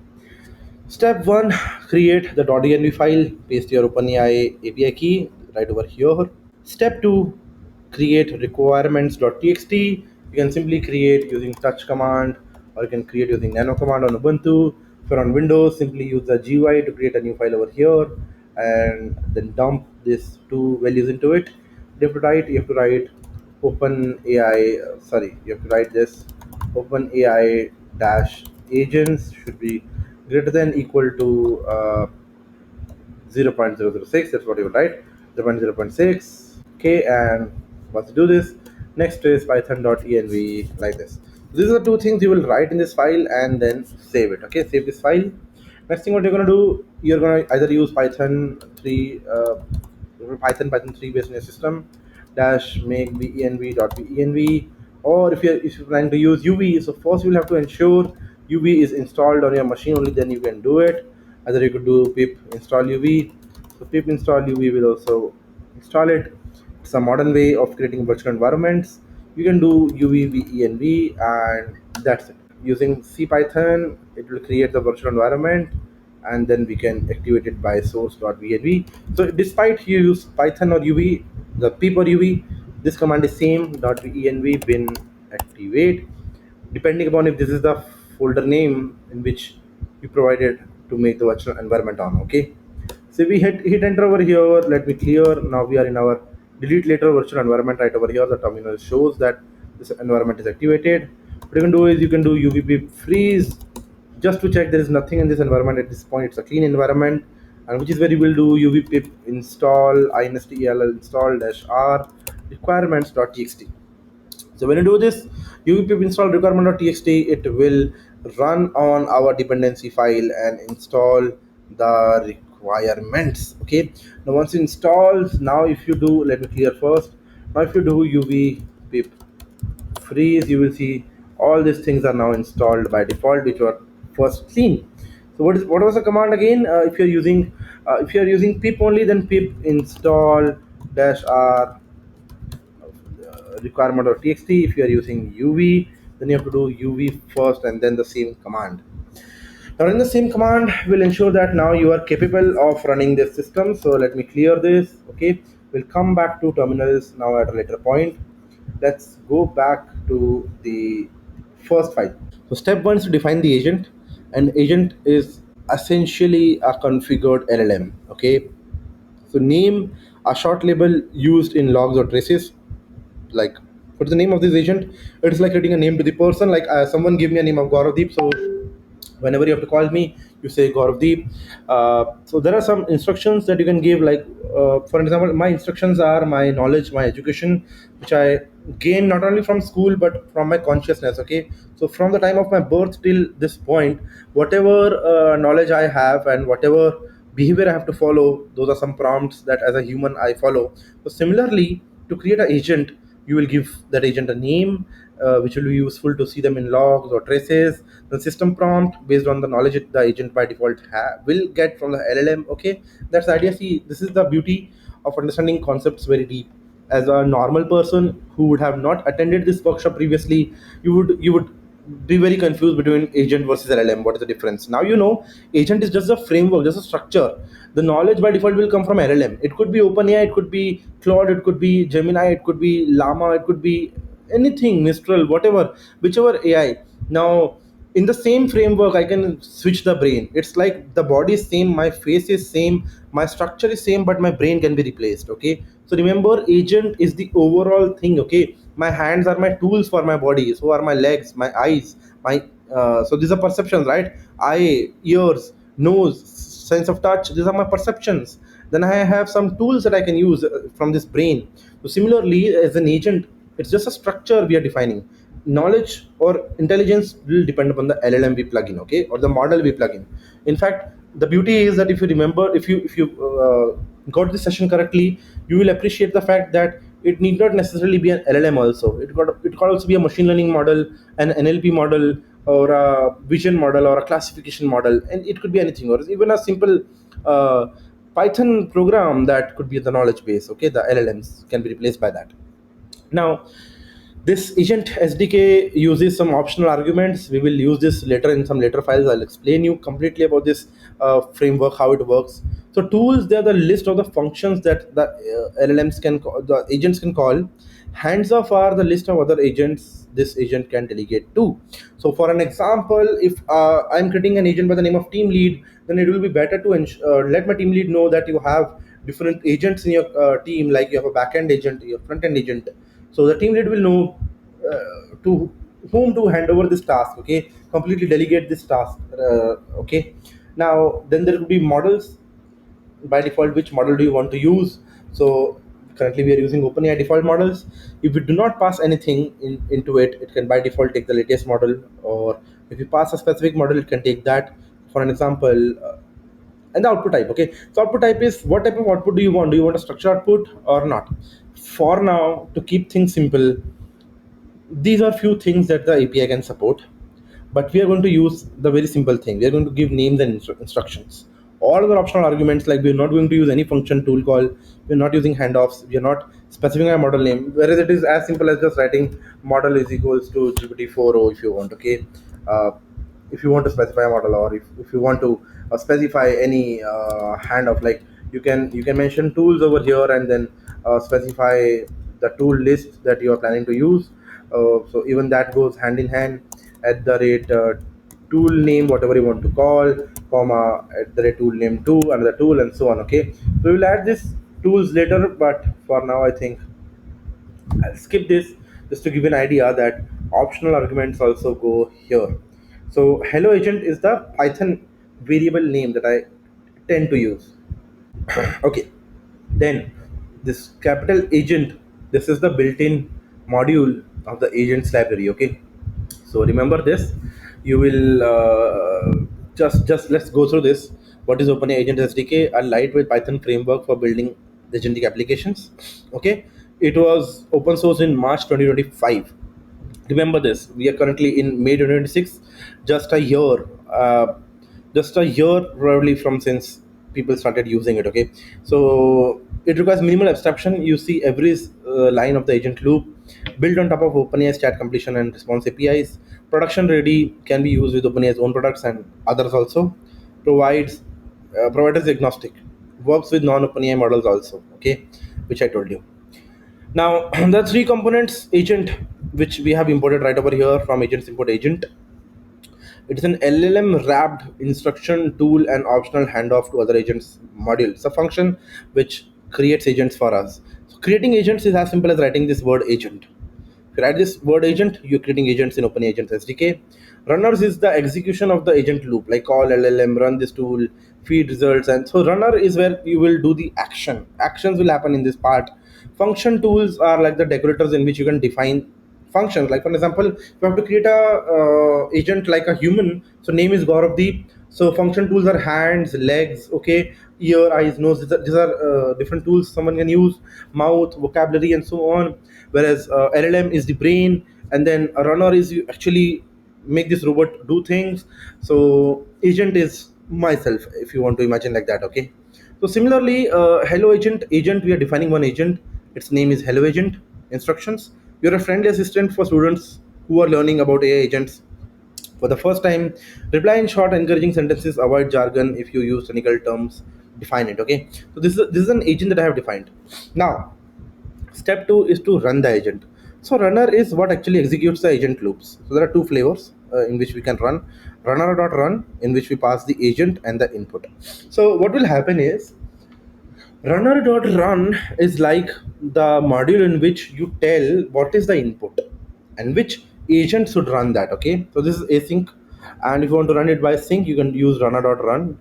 Step 1, create the .env file, paste your OpenAI API key right over here. Step 2, create requirements.txt. You can simply create using touch command, or you can create using nano command on Ubuntu. If you're on Windows, simply use the GUI to create a new file over here, and then dump these two values into it. You have to write open AI, sorry, you have to write this open AI dash agents should be greater than equal to 0.006. That's what you would write, 0.0.6. Okay, and once you do this, next is python.env, like this. These are the two things you will write in this file and then save it. Okay, save this file. Next thing what you're going to do, you're going to either use Python 3, Python 3 based in your system dash make env.env, or if you're planning to use UV, so first you will have to ensure UV is installed on your machine, only then you can do it. Either you could do pip install UV. So pip install UV will also install it. It's a modern way of creating virtual environments. You can do UVVENV, and that's it. Using CPython, it will create the virtual environment, and then we can activate it by source.venv. So despite you use Python or UV, the pip or UV, this command is same .venv bin activate, depending upon if this is the folder name in which you provided to make the virtual environment on. Okay, so we hit enter over here. Let me clear. Now we are in our delete later virtual environment. Right over here the terminal shows that this environment is activated. What you can do is you can do UV freeze just to check there is nothing in this environment at this point. It's a clean environment, and which is where you will do UV pip install install install dash r requirements.txt. So when you do this UV pip install requirement.txt, it will run on our dependency file and install the requirements. Okay, now once it installs, now if you do, let me clear first. Now if you do UV pip freeze, you will see all these things are now installed by default, which were first clean. So what was the command again? If you're using pip only, then pip install dash r requirement.txt. If you are using UV, then you have to do UV first and then the same command. Now in the same command will ensure that now you are capable of running this system. So let me clear this. Okay, we'll come back to terminals now at a later point. Let's go back to the first file. So step one is to define the agent. An agent is essentially a configured LLM. Okay, so name a short label used in logs or traces. Like, what's the name of this agent? It's like writing a name to the person. Like someone give me a name of Gauravdeep, so whenever you have to call me, you say Gauravdeep. So there are some instructions that you can give, like for example, my instructions are my knowledge, my education, which I gain not only from school but from my consciousness. Okay, so from the time of my birth till this point, whatever knowledge I have and whatever behavior I have to follow, those are some prompts that as a human I follow. So similarly, to create an agent, you will give that agent a name, which will be useful to see them in logs or traces. The system prompt based on the knowledge the agent by default will get from the LLM. Okay, that's the idea. See, this is the beauty of understanding concepts very deep. As a normal person who would have not attended this workshop previously, you would be very confused between agent versus LLM. What is the difference? Now you know agent is just a framework, just a structure. The knowledge by default will come from LLM. It could be OpenAI, it could be Claude, it could be Gemini, it could be Llama, it could be anything, Mistral, whatever, whichever AI. Now in the same framework I can switch the brain. It's like the body is same, my face is same, my structure is same, but my brain can be replaced. Okay, so remember agent is the overall thing. Okay, my hands are my tools for my body, so are my legs, my eyes, my so these are perceptions, right? Eye, ears, nose, sense of touch, these are my perceptions. Then I have some tools that I can use from this brain. So similarly, as an agent, it's just a structure we are defining. Knowledge or intelligence will depend upon the LLM we plug in, okay, or the model we plug in. In fact, the beauty is that if you remember, if you got this session correctly, you will appreciate the fact that it need not necessarily be an LLM. Also, it could also be a machine learning model, an NLP model, or a vision model, or a classification model, and it could be anything, or even a simple uh, Python program that could be the knowledge base. Okay, the LLMs can be replaced by that. Now, this agent SDK uses some optional arguments. We will use this later in some later files. I'll explain you completely about this framework, how it works. So tools, they are the list of the functions that the LLMs can call, the agents can call. Hands off are the list of other agents this agent can delegate to. So for an example, if I'm creating an agent by the name of team lead, then it will be better to let my team lead know that you have different agents in your team, like you have a backend agent, your front end agent. So the team lead will know to whom to hand over this task. Okay, completely delegate this task. Okay, now then there will be models. By default, which model do you want to use? So currently we are using OpenAI default models. If we do not pass anything into it, it can by default take the latest model, or if you pass a specific model, it can take that. For an example, and the output type. Okay, so output type is what type of output do you want? Do you want a structured output or not? For now, to keep things simple, these are few things that the API can support, but we are going to use the very simple thing. We are going to give names and instructions. All other optional arguments, like we're not going to use any function tool call, we're not using handoffs, we are not specifying a model name, whereas it is as simple as just writing model is equals to GPT-4o if you want. Okay, uh, if you want to specify a model, or if you want to specify any handoff, like you can mention tools over here, and then specify the tool list that you are planning to use. So even that goes hand in hand. At the rate tool name, whatever you want to call, comma, at the rate tool name 2 another tool, and so on. Okay, so we will add these tools later, but for now I think I'll skip this, just to give an idea that optional arguments also go here. So hello agent is the Python variable name that I tend to use. Okay, then this capital agent, this is the built-in module of the agents library. Okay, so remember this. You will just let's go through this. What is OpenAI Agent SDK? A lightweight Python framework for building agentic applications. Okay, it was open source in March 2025. Remember this, we are currently in May 2026, just a year, just a year probably from since people started using it. Okay, so it requires minimal abstraction. You see every line of the agent loop built on top of OpenAI chat completion and response APIs. Production ready, can be used with OpenAI's own products and others also. Provides providers agnostic, works with non-OpenAI models also. Okay, which I told you. Now, the three components agent, which we have imported right over here from agents import agent. It is an LLM wrapped instruction tool and optional handoff to other agents module. It's a function which creates agents for us. So creating agents is as simple as writing this word agent. If you write this word agent, you're creating agents in OpenAgents SDK. Runners is the execution of the agent loop, like call LLM, run this tool, feed results. And so runner is where you will do the action. Actions will happen in this part. Function tools are like the decorators in which you can define functions. Like for example, if you have to create a agent like a human, so name is Gauravdeep. So function tools are hands, legs, okay, ear, eyes, nose. These are different tools someone can use, mouth, vocabulary, and so on. Whereas LLM is the brain, and then a runner is you actually make this robot do things. So agent is myself, if you want to imagine like that. Okay, so similarly, hello agent, we are defining one agent. Its name is hello agent. Instructions: you're a friendly assistant for students who are learning about AI agents for the first time. Reply in short, encouraging sentences. Avoid jargon. If you use technical terms, define it. Okay, so this is an agent that I have defined. Now, step two is to run the agent. So runner is what actually executes the agent loops. So there are two flavors in which we can run. Runner.run, in which we pass the agent and the input. So what will happen is runner.run is like the module in which you tell what is the input and which agent should run that. Okay, so this is async, and if you want to run it by sync, you can use runner.run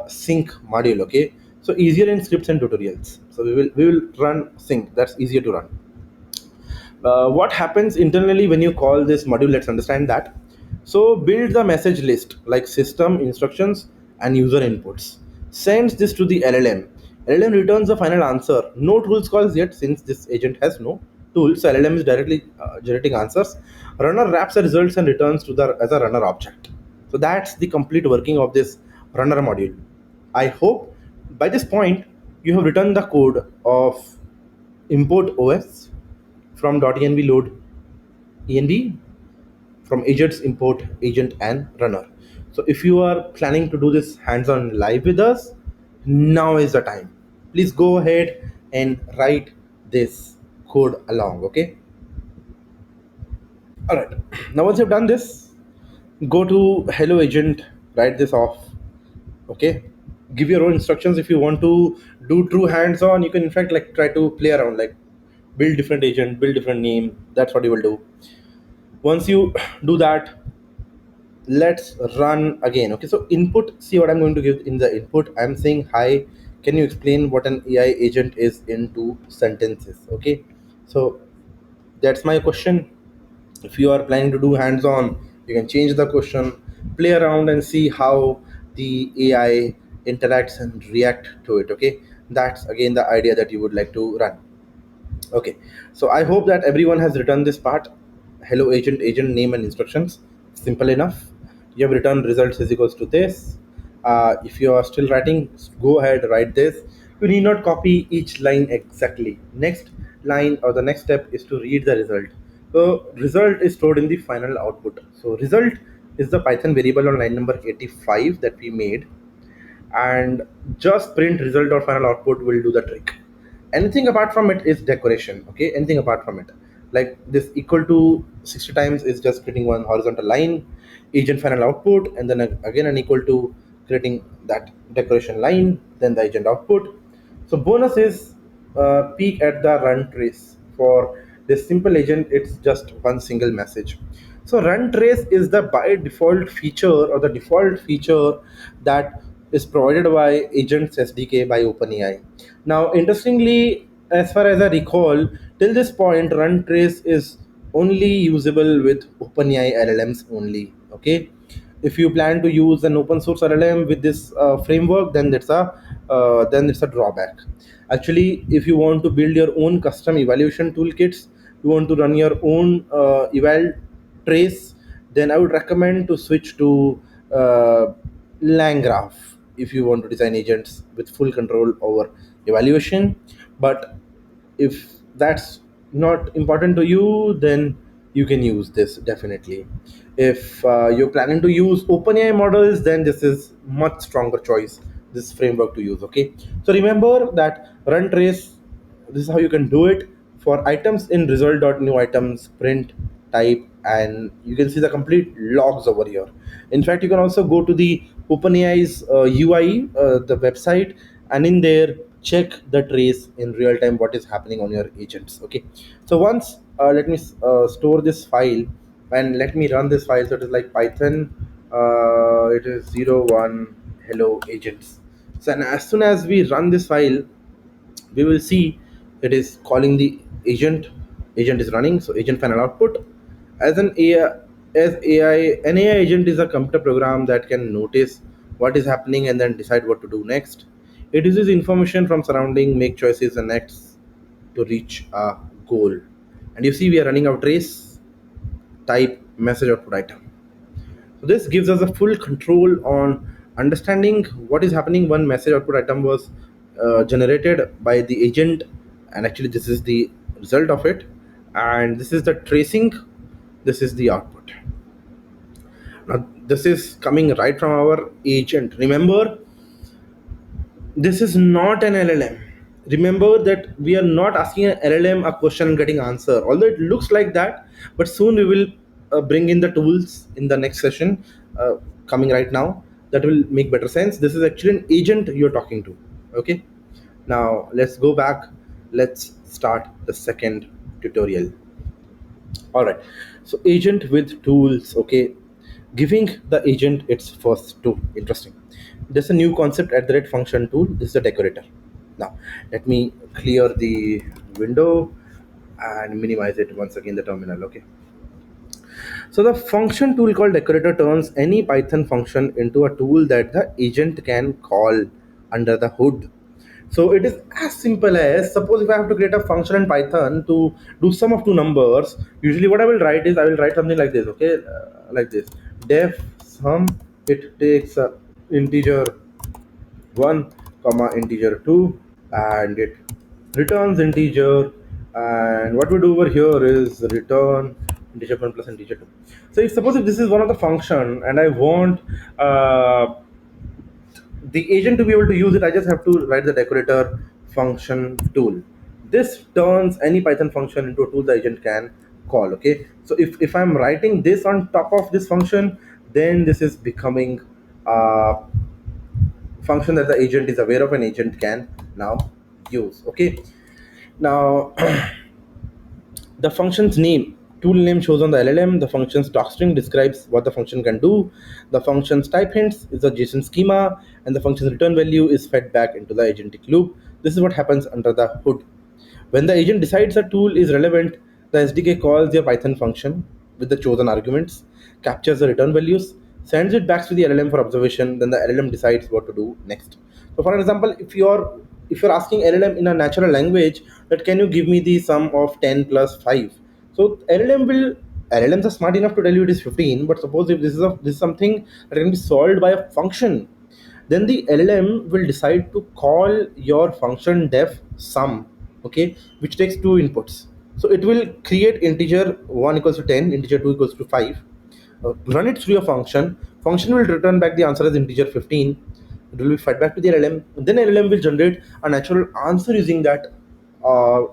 sync module. Okay, so easier in scripts and tutorials. So we will run sync. That's easier to run. What happens internally when you call this module? Let's understand that. So build the message list like system instructions and user inputs. Sends this to the LLM. LLM returns the final answer. No tools calls yet since this agent has no tools. So LLM is directly generating answers. Runner wraps the results and returns to the as a runner object. So that's the complete working of this runner module. I hope by this point you have written the code of import OS from .env load env, from agents import agent and runner. So if you are planning to do this hands-on live with us, Now is the time. Please go ahead and write this code along. Okay. All right. Now once you've done this, go to hello agent, write this off. Okay. Give your own instructions. If you want to do true hands-on, you can in fact like try to play around, like build different agent, build different name. That's what you will do. Once you do that, let's run again. Okay, so input, see what I'm going to give in the input. I'm saying, hi, can you explain what an AI agent is in 2 sentences? Okay, so that's my question. If you are planning to do hands-on, you can change the question, play around and see how the AI interacts and react to it. Okay, that's again the idea that you would like to run. Okay, so I hope that everyone has written this part. Hello agent, agent name and instructions. Simple enough. You have written results is equals to this. If you are still writing, go ahead, write this. You need not copy each line exactly. Next line or the next step is to read the result. So result is stored in the final output. So result is the Python variable on line number 85 that we made, and just print result or final output will do the trick. Anything apart from it is decoration. Okay, anything apart from it, like this equal to 60 times is just creating one horizontal line, agent final output, and then again an equal to creating that decoration line, then the agent output. So bonus is peek at the run trace. For this simple agent, it's just one single message. So run trace is the by default feature or the default feature that is provided by Agents SDK by OpenAI. Now, interestingly, as far as I recall, till this point, run trace is only usable with OpenAI LLMs only. Okay, if you plan to use an open source LLM with this framework, then it's a drawback. Actually, if you want to build your own custom evaluation toolkits, you want to run your own eval trace, then I would recommend to switch to LangGraph if you want to design agents with full control over evaluation. But if that's not important to you, then you can use this definitely. If you're planning to use OpenAI models, then this is much stronger choice, this framework to use. Okay, so remember that run trace, this is how you can do it. For items in result.new items, print type, and you can see the complete logs over here. In fact, you can also go to the OpenAI's UI, the website, and in there check the trace in real time what is happening on your agents. Okay, so once let me store this file and let me run this file. So it is like Python, it is 01 hello agents. So and as soon as we run this file, we will see it is calling the agent is running. So agent final output as an AI, as AI, an AI agent is a computer program that can notice what is happening and then decide what to do next. It uses information from surrounding, make choices and acts to reach a goal. And you see we are running our trace type message output item. So this gives us a full control on understanding what is happening. One message output item was generated by the agent, and actually this is the result of it, and this is the tracing, this is the output. Now this is coming right from our agent. Remember, this is not an LLM. Remember that we are not asking an LLM a question and getting answer, although it looks like that. But soon we will bring in the tools in the next session, coming right now, that will make better sense. This is actually an agent you're talking to. Okay, now let's go back, let's start the second tutorial. All right, so agent with tools. Okay, giving the agent its first tool. Interesting. There's a new concept at the red function tool. This is the decorator. Now let me clear the window and minimize it once again, the terminal. Okay, so the function tool called decorator turns any Python function into a tool that the agent can call under the hood. So it is as simple as, suppose if I have to create a function in Python to do sum of two numbers, usually what I will write is I will write something like this. Okay, like this: def sum. It takes a integer 1 comma integer 2, and it returns integer, and what we do over here is return integer 1 plus integer 2. So if suppose if this is one of the function and I want uh, the agent to be able to use it, I just have to write the decorator function tool. This turns any Python function into a tool the agent can call. Okay, so if I'm writing this on top of this function, then this is becoming a function that the agent is aware of and agent can now use. Okay, now the function's name, tool name shows on the LLM. The function's docstring describes what the function can do. The function's type hints is a JSON schema, and the function's return value is fed back into the agentic loop. This is what happens under the hood. When the agent decides a tool is relevant, the SDK calls your Python function with the chosen arguments, captures the return values, sends it back to the LLM for observation. Then the LLM decides what to do next. So, for example, if you're asking LLM in a natural language that can you give me the sum of 10 plus 5, so LLMs are smart enough to tell you it is 15. But suppose if this is something that can be solved by a function, then the LLM will decide to call your function def sum, okay, which takes two inputs. So it will create integer 1 equals to 10, integer 2 equals to 5, run it through a function will return back the answer as integer 15. It will be fed back to the LLM, then LLM will generate a natural answer using that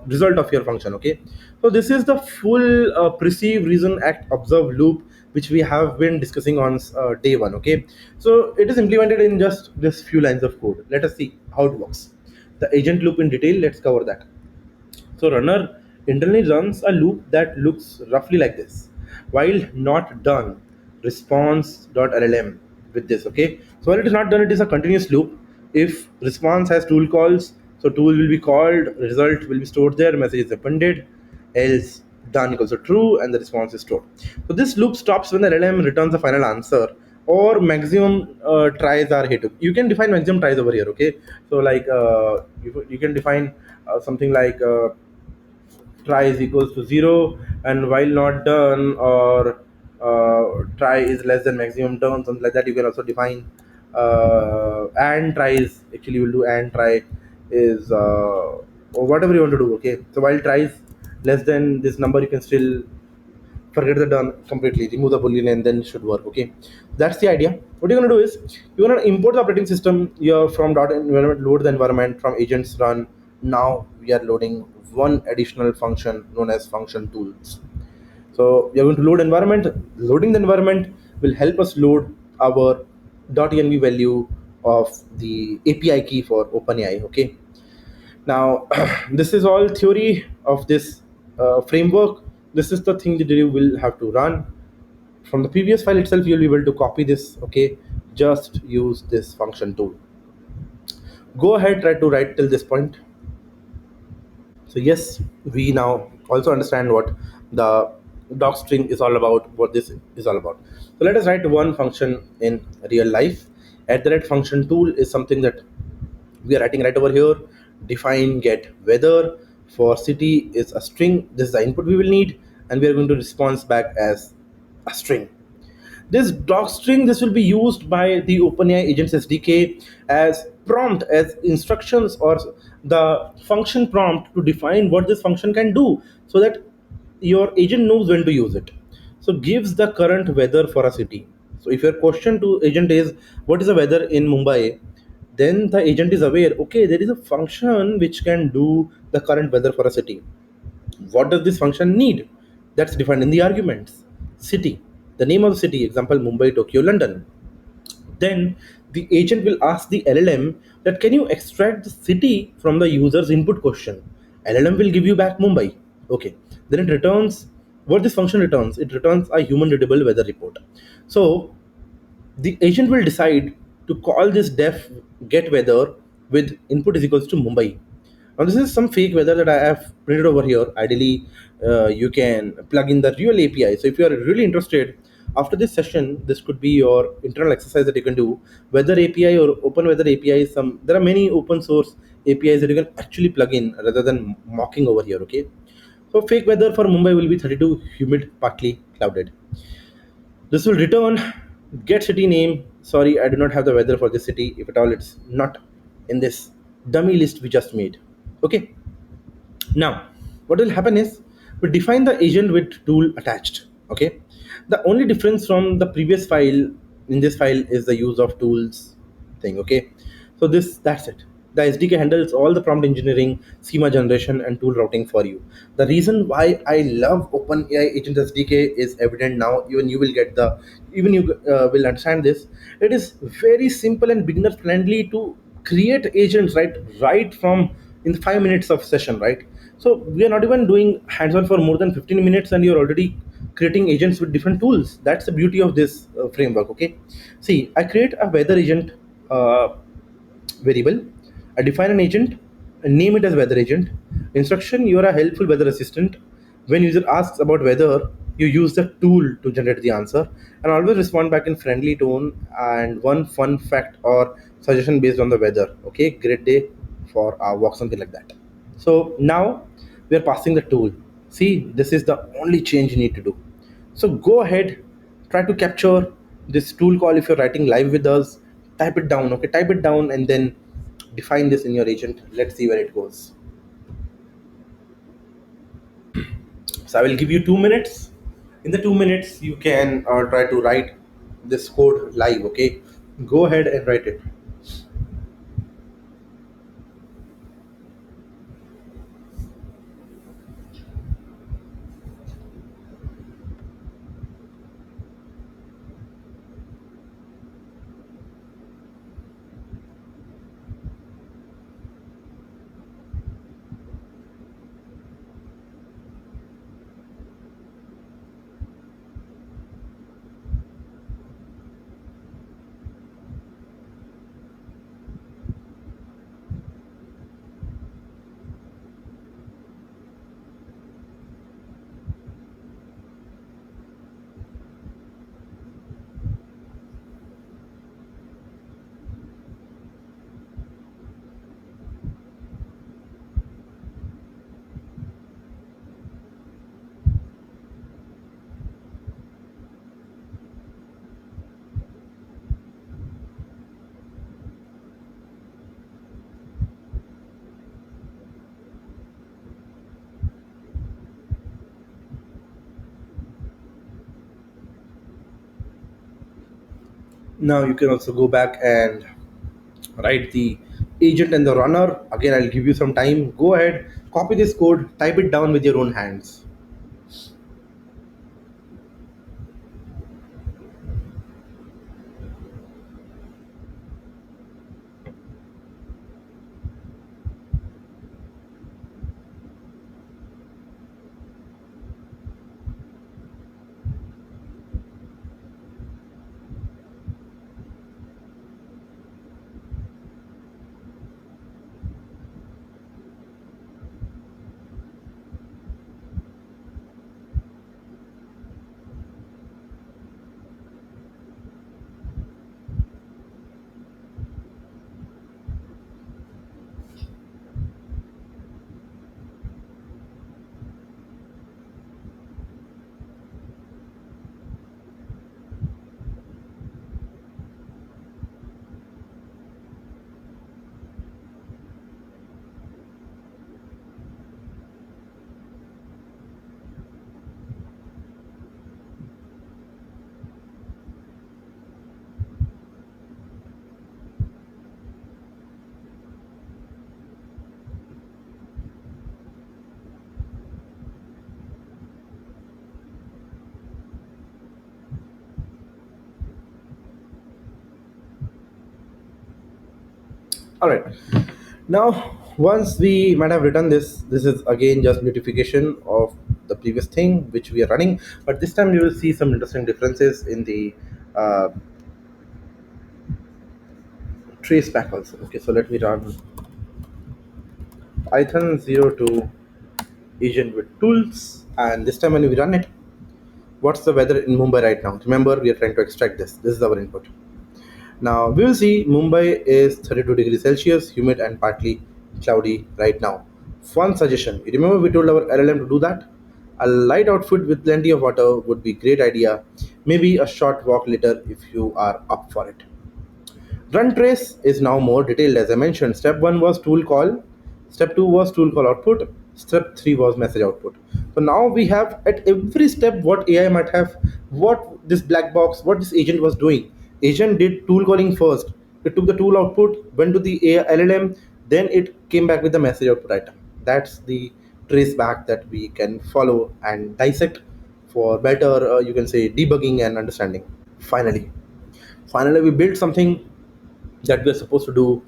result of your function. Okay, so this is the full perceive, reason, act, observe loop which we have been discussing on day one. Okay, so it is implemented in just this few lines of code. Let us see how it works. The agent loop in detail, let's cover that. So runner internally runs a loop that looks roughly like this. While not done, response.llm with this. Okay. So while it is not done, it is a continuous loop. If response has tool calls, so tool will be called, result will be stored there, message is appended, else done equals to true, and the response is stored. So this loop stops when the LLM returns the final answer or maximum tries are hit. You can define maximum tries over here. Okay. So like you can define something like try is equals to 0, and while not done or try is less than maximum turn, something like that. You can also define and try is actually will do and try is or whatever you want to do. Okay, so while try is less than this number, you can still forget the done completely, remove the boolean, and then it should work. Okay, that's the idea. What you're going to do is you're going to import the operating system here from dot environment, load the environment from agents run. Now we are loading one additional function known as function tools. So we are going to load environment. Loading the environment will help us load our .env value of the API key for OpenAI. Okay, now, this is all theory of this framework. This is the thing that you will have to run. From the previous file itself, you'll be able to copy this. Okay, just use this function tool. Go ahead, try to write till this point. So yes, we now also understand what the doc string is all about, what this is all about. So let us write one function in real life. At the rate function tool is something that we are writing right over here. Define get weather for city is a string. This is the input we will need, and we are going to response back as a string. This docstring, this will be used by the OpenAI Agents SDK as prompt, as instructions, or the function prompt to define what this function can do, so that your agent knows when to use it. So gives the current weather for a city. So if your question to agent is what is the weather in Mumbai, then the agent is aware, okay, there is a function which can do the current weather for a city. What does this function need? That's defined in the arguments. City, the name of the city, example Mumbai, Tokyo, London. Then the agent will ask the LLM that can you extract the city from the user's input question. LLM will give you back Mumbai. Okay. Then it returns what this function returns. It returns a human readable weather report. So the agent will decide to call this def get weather with input is equals to Mumbai. Now this is some fake weather that I have printed over here. Ideally, you can plug in the real API. So if you are really interested, after this session, this could be your internal exercise that you can do. Weather API or Open Weather API, there are many open source APIs that you can actually plug in rather than mocking over here. Okay. So fake weather for Mumbai will be 32, humid, partly clouded. This will return get city name. Sorry, I do not have the weather for this city. If at all, it's not in this dummy list we just made. Okay. Now, what will happen is we define the agent with tool attached. Okay. The only difference from the previous file in this file is the use of tools thing. Okay. So that's it. The SDK handles all the prompt engineering, schema generation, and tool routing for you. The reason why I love OpenAI Agent SDK is evident now. Even you will understand this. It is very simple and beginner friendly to create agents, right from in 5 minutes of session, right? So we are not even doing hands-on for more than 15 minutes, and you're already creating agents with different tools. That's the beauty of this framework. Okay, see, I create a weather agent. Variable. I define an agent and name it as weather agent. Instruction: you are a helpful weather assistant. When user asks about weather, you use the tool to generate the answer and always respond back in friendly tone and one fun fact or suggestion based on the weather. Okay, great day for our walk, something like that. So now we are passing the tool. See, this is the only change you need to do. So go ahead, try to capture this tool call. If you're writing live with us, type it down. Okay, type it down and then define this in your agent. Let's see where it goes. So I will give you 2 minutes. In the 2 minutes, you can try to write this code live. Okay, go ahead and write it. Now you can also go back and write the agent and the runner. Again, I'll give you some time. Go ahead, copy this code, type it down with your own hands. All right. Now, once we might have written this is again just beautification of the previous thing which we are running, but this time you will see some interesting differences in the uh, trace back also. Okay, so let me run Python 02 agent with tools, and this time when we run it, what's the weather in Mumbai right now? Remember, we are trying to extract this. This is our input. Now we will see Mumbai is 32 degrees Celsius, humid and partly cloudy right now. One suggestion. You remember we told our LLM to do that? A light outfit with plenty of water would be great idea. Maybe a short walk later if you are up for it. Run trace is now more detailed as I mentioned. Step 1 was tool call, step 2 was tool call output, step 3 was message output. So now we have at every step what AI might have, what this black box, what this agent was doing. Agent did tool calling first, It took the tool output, went to the LLM, then it came back with the message output item. That's the trace back that we can follow and dissect for better, you can say, debugging and understanding. Finally, finally, we built something that we're supposed to do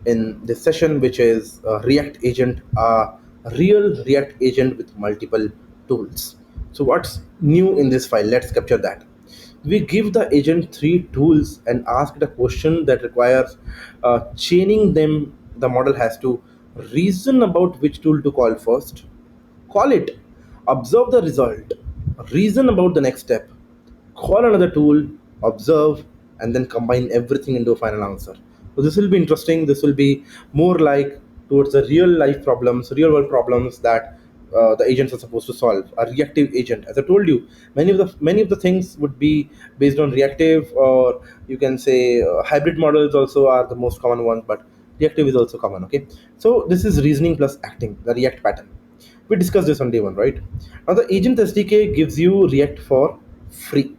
in this session, which is a React agent, a real React agent with multiple tools. So, what's new in this file? Let's capture that. We give the agent three tools and ask it a question that requires chaining them. The model has to reason about which tool to call first, call it, observe the result, reason about the next step, call another tool, observe, and then combine everything into a final answer. So this will be interesting. This will be more like towards the real life problems, real world problems that the agents are supposed to solve. A reactive agent, as I told you, many of the things would be based on reactive, or you can say hybrid models also are the most common ones, but reactive is also common. Okay, so this is reasoning plus acting, the React pattern. We discussed this on day one, right? Now the agent SDK gives you React for free.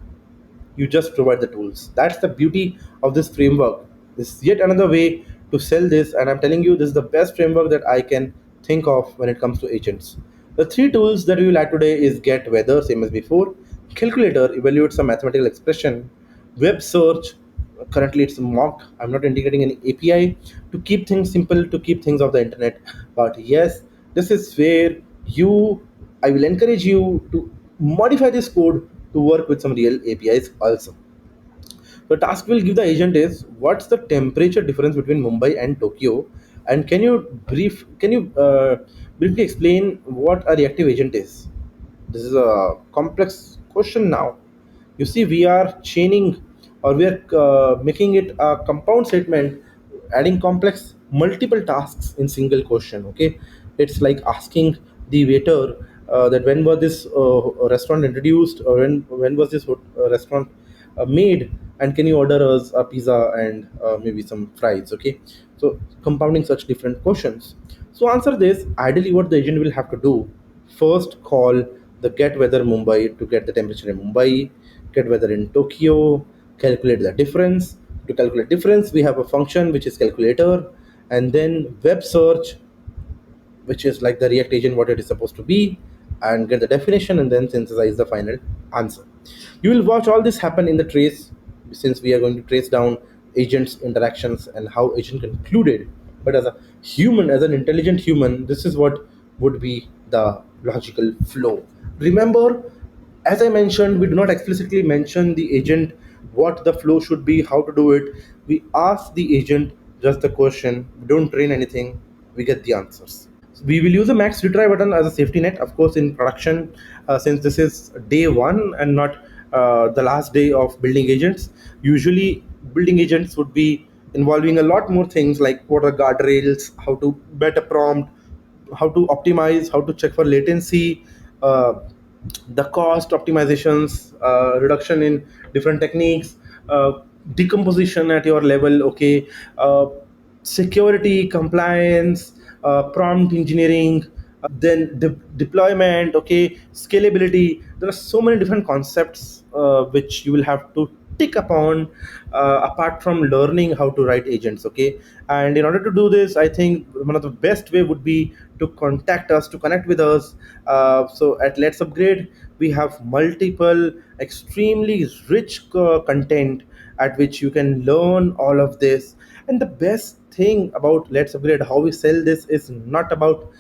You just provide the tools. That's the beauty of this framework. This is yet another way to sell this, and I'm telling you, this is the best framework that I can think of when it comes to agents. The three tools that we will add today is get weather, same as before, calculator evaluates a mathematical expression, web search, currently it's mocked. I'm not integrating any API to keep things simple, to keep things off the internet. But yes, this is where you I will encourage you to modify this code to work with some real APIs also. The task will give the agent is what's the temperature difference between Mumbai and Tokyo, and can you briefly explain what a reactive agent is? This is a complex question now. You see, we are chaining, or we are making it a compound statement, adding complex multiple tasks in single question. Okay, it's like asking the waiter that when was this restaurant introduced, or when was this restaurant made, and can you order us a pizza and maybe some fries. Okay, so compounding such different questions. So answer this. Ideally, what the agent will have to do: first call the get weather Mumbai to get the temperature in Mumbai, get weather in Tokyo, calculate the difference. To calculate difference, we have a function which is calculator, and then web search, which is like the React agent, what it is supposed to be, and get the definition and then synthesize the final answer. You will watch all this happen in the trace, since we are going to trace down agents interactions and how agent concluded. But as a human, as an intelligent human, this is what would be the logical flow. Remember, as I mentioned, we do not explicitly mention the agent what the flow should be, how to do it. We ask the agent just the question, we don't train anything, we get the answers. We will use a max retry button as a safety net, of course, in production, since this is day one and not the last day of building agents. Usually, building agents would be involving a lot more things like what are guardrails, how to better prompt, how to optimize, how to check for latency, uh, the cost optimizations, reduction in different techniques, decomposition at your level. Okay, security, compliance, prompt engineering, then deployment. Okay, scalability. There are so many different concepts which you will have to tick upon, apart from learning how to write agents. Okay, and in order to do this, I think one of the best way would be to contact us, to connect with us. So at Let's Upgrade, we have multiple extremely rich content at which you can learn all of this. And the best thing about Let's Upgrade, how we sell this, is not about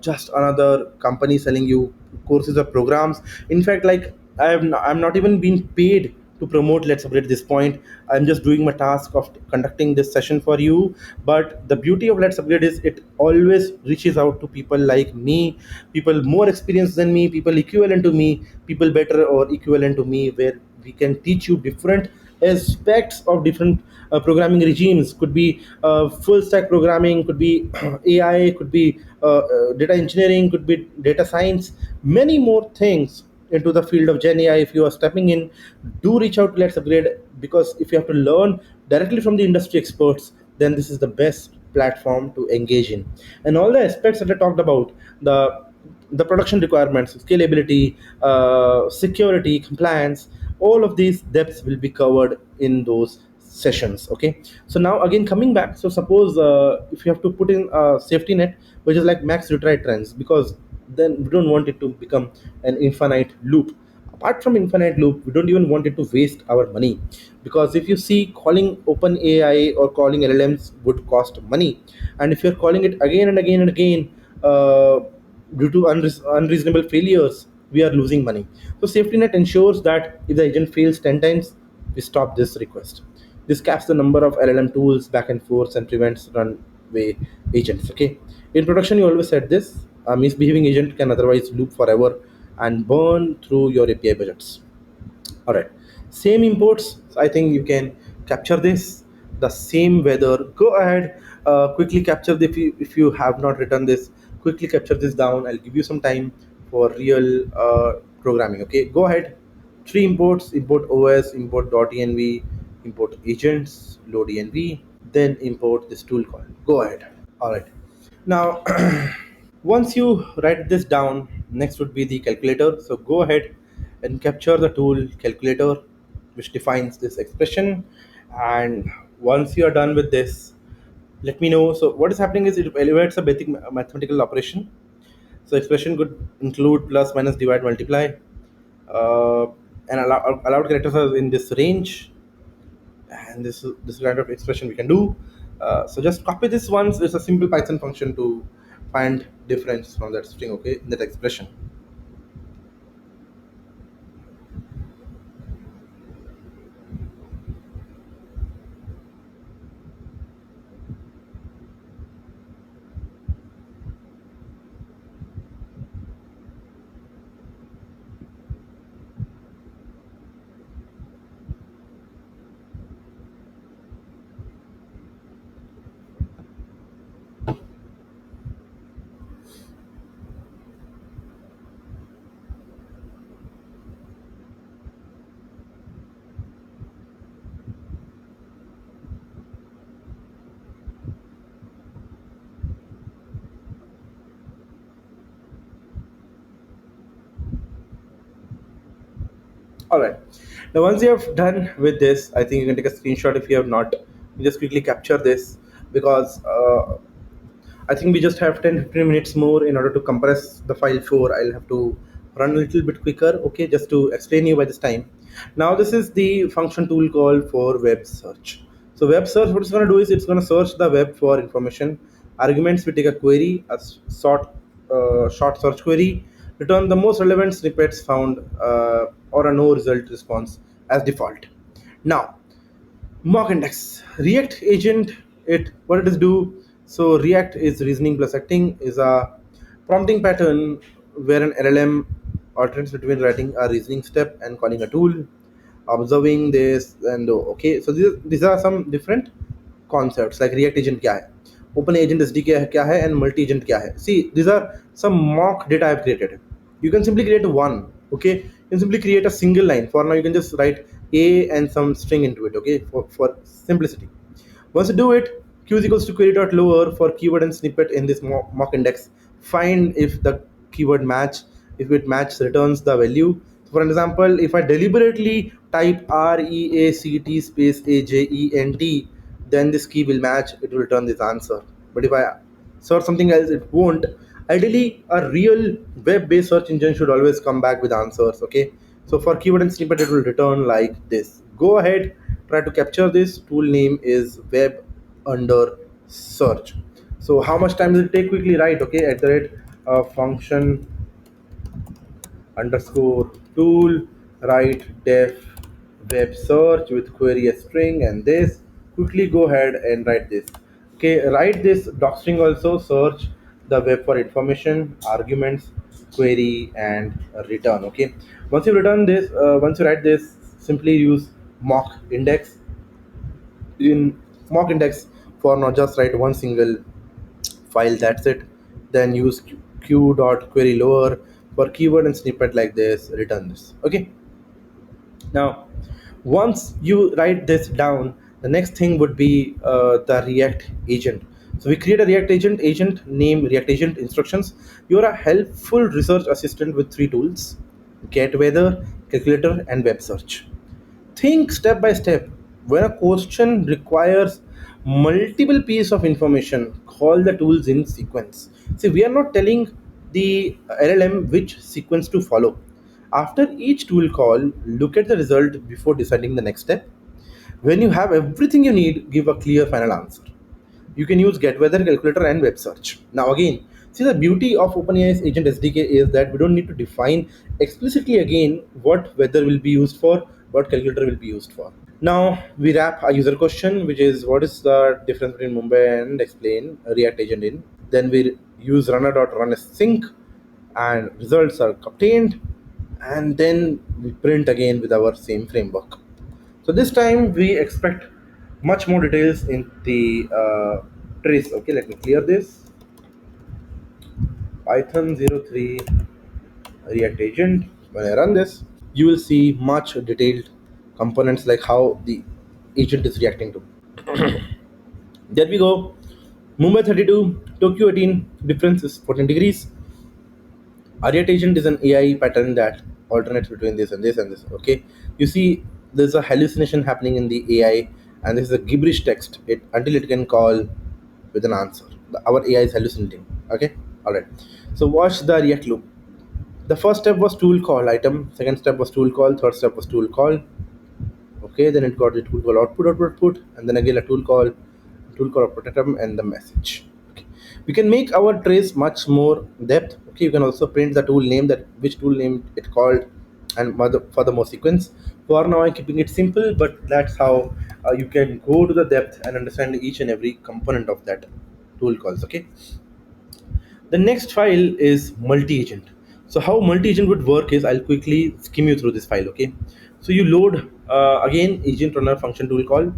just another company selling you courses or programs. In fact, like I'm not even being paid to promote Let's Upgrade at this point. I'm just doing my task of conducting this session for you. But the beauty of Let's Upgrade is it always reaches out to people like me, people more experienced than me, people equivalent to me, people better or equivalent to me, where we can teach you different aspects of different programming regimes. Could be full stack programming, could be AI, could be data engineering, could be data science, many more things into the field of Gen AI. If you are stepping in, do reach out to Let's Upgrade, because if you have to learn directly from the industry experts, then this is the best platform to engage in. And all the aspects that I talked about, the production requirements, scalability, security, compliance, all of these depths will be covered in those sessions. Okay, so now again coming back, so suppose if you have to put in a safety net which is like max retry trends, because then we don't want it to become an infinite loop. Apart from infinite loop, we don't even want it to waste our money, because if you see, calling open AI or calling LLMs would cost money, and if you're calling it again and again and again, due to unreasonable failures, we are losing money. So safety net ensures that if the agent fails 10 times, we stop this request. This caps the number of LLM tools back and forth and prevents runaway agents. Okay. In production, you always said this: a misbehaving agent can otherwise loop forever and burn through your API budgets. All right, same imports. So I think you can capture this. The same weather. Go ahead, quickly capture the, if you have not written this, quickly capture this down. I'll give you some time for real programming. Okay, go ahead. Three imports: import OS, import .env, import agents, load env, then import this tool call. Go ahead. All right. Now once you write this down, next would be the calculator. So go ahead and capture the tool calculator, which defines this expression. And once you are done with this, let me know. So what is happening is it evaluates a basic mathematical operation. So expression could include plus, minus, divide, multiply, uh, and allowed characters are in this range, and this kind of expression we can do. So just copy this once. It's a simple Python function to find difference from that string, okay, in that expression. All right, now once you have done with this, I think you can take a screenshot. If you have not, you just quickly capture this, because I think we just have 10-15 minutes more in order to compress the file 4. I'll have to run a little bit quicker, okay, just to explain you by this time. Now, this is the function tool call for web search. So, web search, what it's going to do is it's going to search the web for information. Arguments, we take a query, a short search query, return the most relevant snippets found, or a no result response as default. Now, mock index react agent, it what it does do. So react is reasoning plus acting, is a prompting pattern where an LLM alternates between writing a reasoning step and calling a tool, observing this. And okay, so these are some different concepts. Like react agent क्या है, open agent SDK क्या है, and multi agent क्या है. See, these are some mock data I've created. You can simply create one. Okay, you can simply create a single line. For now you can just write a and some string into it, okay, for simplicity. Once you do it, q is equals to query.lower for keyword and snippet in this mock index. Find if the keyword match. If it match, returns the value. So for example, if I deliberately type REACT space AJENT, then this key will match, it will return this answer. But if I search something else, it won't. Ideally, a real web-based search engine should always come back with answers, okay? So for keyword and snippet, it will return like this. Go ahead, try to capture this. Tool name is web under search. So how much time does it take? Quickly write, okay, at the rate function underscore tool, write def web search with query a string, and this. Quickly go ahead and write this. Okay, write this docstring also. Search the web for information, arguments, query, and return. Okay, once you return this, once you write this, simply use mock index. In mock index, for not just write one single file, that's it. Then use q.query lower for keyword and snippet like this, return this. Okay, now once you write this down, the next thing would be the react agent. So we create a react agent, agent name react agent instructions. You're a helpful research assistant with three tools: get weather, calculator, and web search. Think step by step. When a question requires multiple pieces of information, call the tools in sequence. See, we are not telling the LLM which sequence to follow. After each tool call, look at the result before deciding the next step. When you have everything you need, give a clear final answer. You can use get weather calculator and web search. Now again, see, the beauty of OpenAI's agent SDK is that we don't need to define explicitly again what weather will be used for, what calculator will be used for. Now we wrap a user question, which is what is the difference between Mumbai and explain a React agent in. Then we use runner.run as sync, and results are obtained, and then we print again with our same framework. So this time we expect much more details in the trace. Okay, let me clear this. Python 03 React agent. When I run this, you will see much detailed components like how the agent is reacting to. There we go. Mumbai 32, Tokyo 18, difference is 14 degrees. Ariat agent is an AI pattern that alternates between this and this and this. Okay, you see, there's a hallucination happening in the AI, and this is a gibberish text. It until it can call with an answer. Our AI is hallucinating. Okay, all right. So watch the React loop. The first step was tool call item. Second step was tool call. Third step was tool call. Okay, then it got the tool call output, and then again a tool call output item, and the message. Okay, we can make our trace much more depth. Okay, you can also print the tool name, that which tool name it called, and for the more sequence. For now, I'm keeping it simple, but that's how you can go to the depth and understand each and every component of that tool calls. Okay, the next file is multi-agent. So how multi-agent would work is, I'll quickly skim you through this file. Okay, so you load again agent runner function tool call.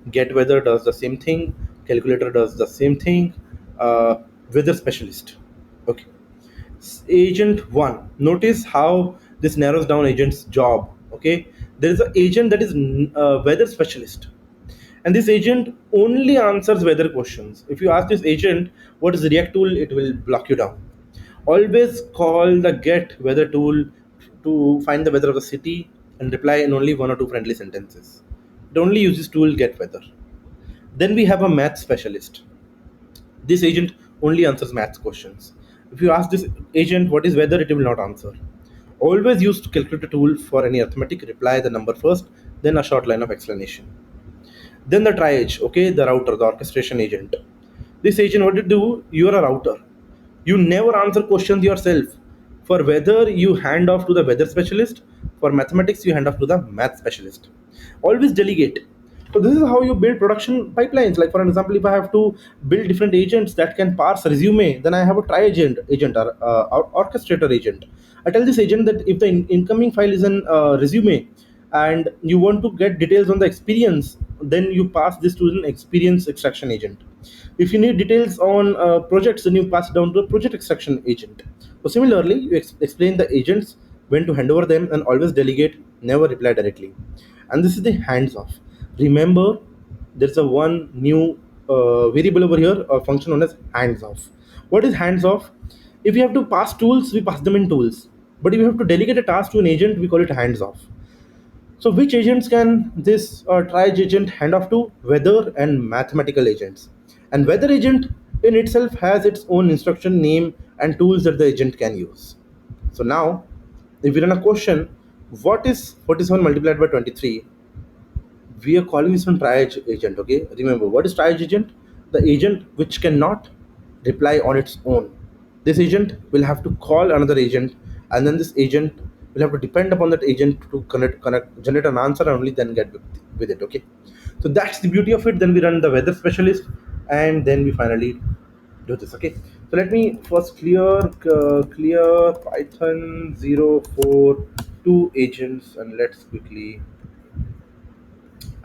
Get weather does the same thing. Calculator does the same thing. Weather specialist. Okay, agent 1, notice how this narrows down agent's job. Okay, there is an agent that is weather specialist, and this agent only answers weather questions. If you ask this agent what is the React tool, it will block you down. Always call the get weather tool to find the weather of the city and reply in only one or two friendly sentences. It only uses tool get weather. Then we have a math specialist. This agent only answers maths questions. If you ask this agent what is weather, it will not answer. Always use calculator tool for any arithmetic. Reply the number first, then a short line of explanation. Then the triage, okay, the router, the orchestration agent. This agent, what to do? You are a router. You never answer questions yourself. For weather, you hand off to the weather specialist. For mathematics, you hand off to the math specialist. Always delegate. So this is how you build production pipelines. Like for an example, if I have to build different agents that can parse resume, then I have a tri-agent agent or orchestrator agent. I tell this agent that if the incoming file is an resume, and you want to get details on the experience, then you pass this to an experience extraction agent. If you need details on projects, then you pass it down to a project extraction agent. So similarly, you explain the agents, when to hand over them, and always delegate, never reply directly. And this is the hands off. Remember, there's a one new variable over here, a function known as hands off. What is hands off? If you have to pass tools, we pass them in tools. But if you have to delegate a task to an agent, we call it hands off. So which agents can this triage agent hand off to? Weather and mathematical agents. And weather agent in itself has its own instruction name and tools that the agent can use. So now, if we run a question, what is 47 multiplied by 23? We are calling this one triage agent. Okay, remember what is triage agent? The agent which cannot reply on its own. This agent will have to call another agent, and then this agent will have to depend upon that agent to connect generate an answer, and only then get with it. Okay, so that's the beauty of it. Then we run the weather specialist, and then we finally do this. Okay, so let me first clear python 042 agents, and let's quickly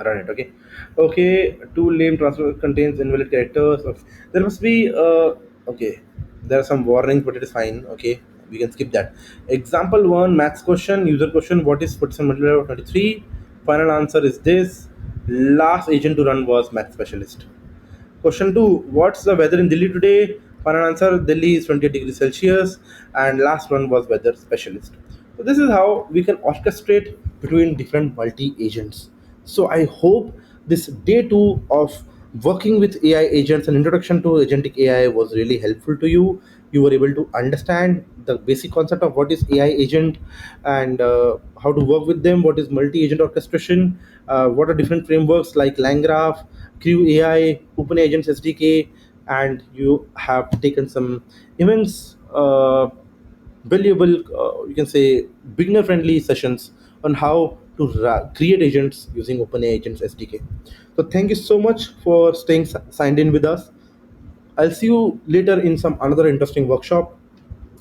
run it. Okay, okay, tool name transfer contains invalid characters. There must be okay, there are some warnings, but it is fine. Okay, we can skip that. Example 1, maths question, user question, what is 47 multiplied by 23? Final answer is this. Last agent to run was math specialist. Question 2, what's the weather in Delhi today? Final answer, Delhi is 20 degrees Celsius, and last one was weather specialist. So this is how we can orchestrate between different multi agents. So I hope this day two of working with AI agents and introduction to agentic AI was really helpful to you. You were able to understand the basic concept of what is AI agent and how to work with them, what is multi-agent orchestration, what are different frameworks like LangGraph, Crew AI, OpenAgents SDK, and you have taken some immense valuable, you can say, beginner friendly sessions on how to create agents using OpenAI SDK. So thank you so much for staying signed in with us. I'll see you later in some another interesting workshop.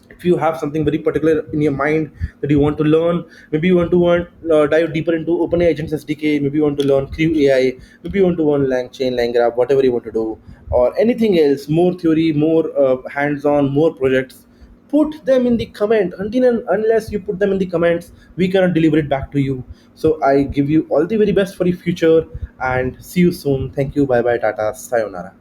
If you have something very particular in your mind that you want to learn, maybe you want to dive deeper into OpenAI SDK, maybe you want to learn Crew AI, maybe you want to learn LangChain, LangGraph, whatever you want to do, or anything else, more theory, more hands-on, more projects, put them in the comment. Until and unless you put them in the comments, we cannot deliver it back to you. So I give you all the very best for your future and see you soon. Thank you. Bye bye. Tata. Sayonara.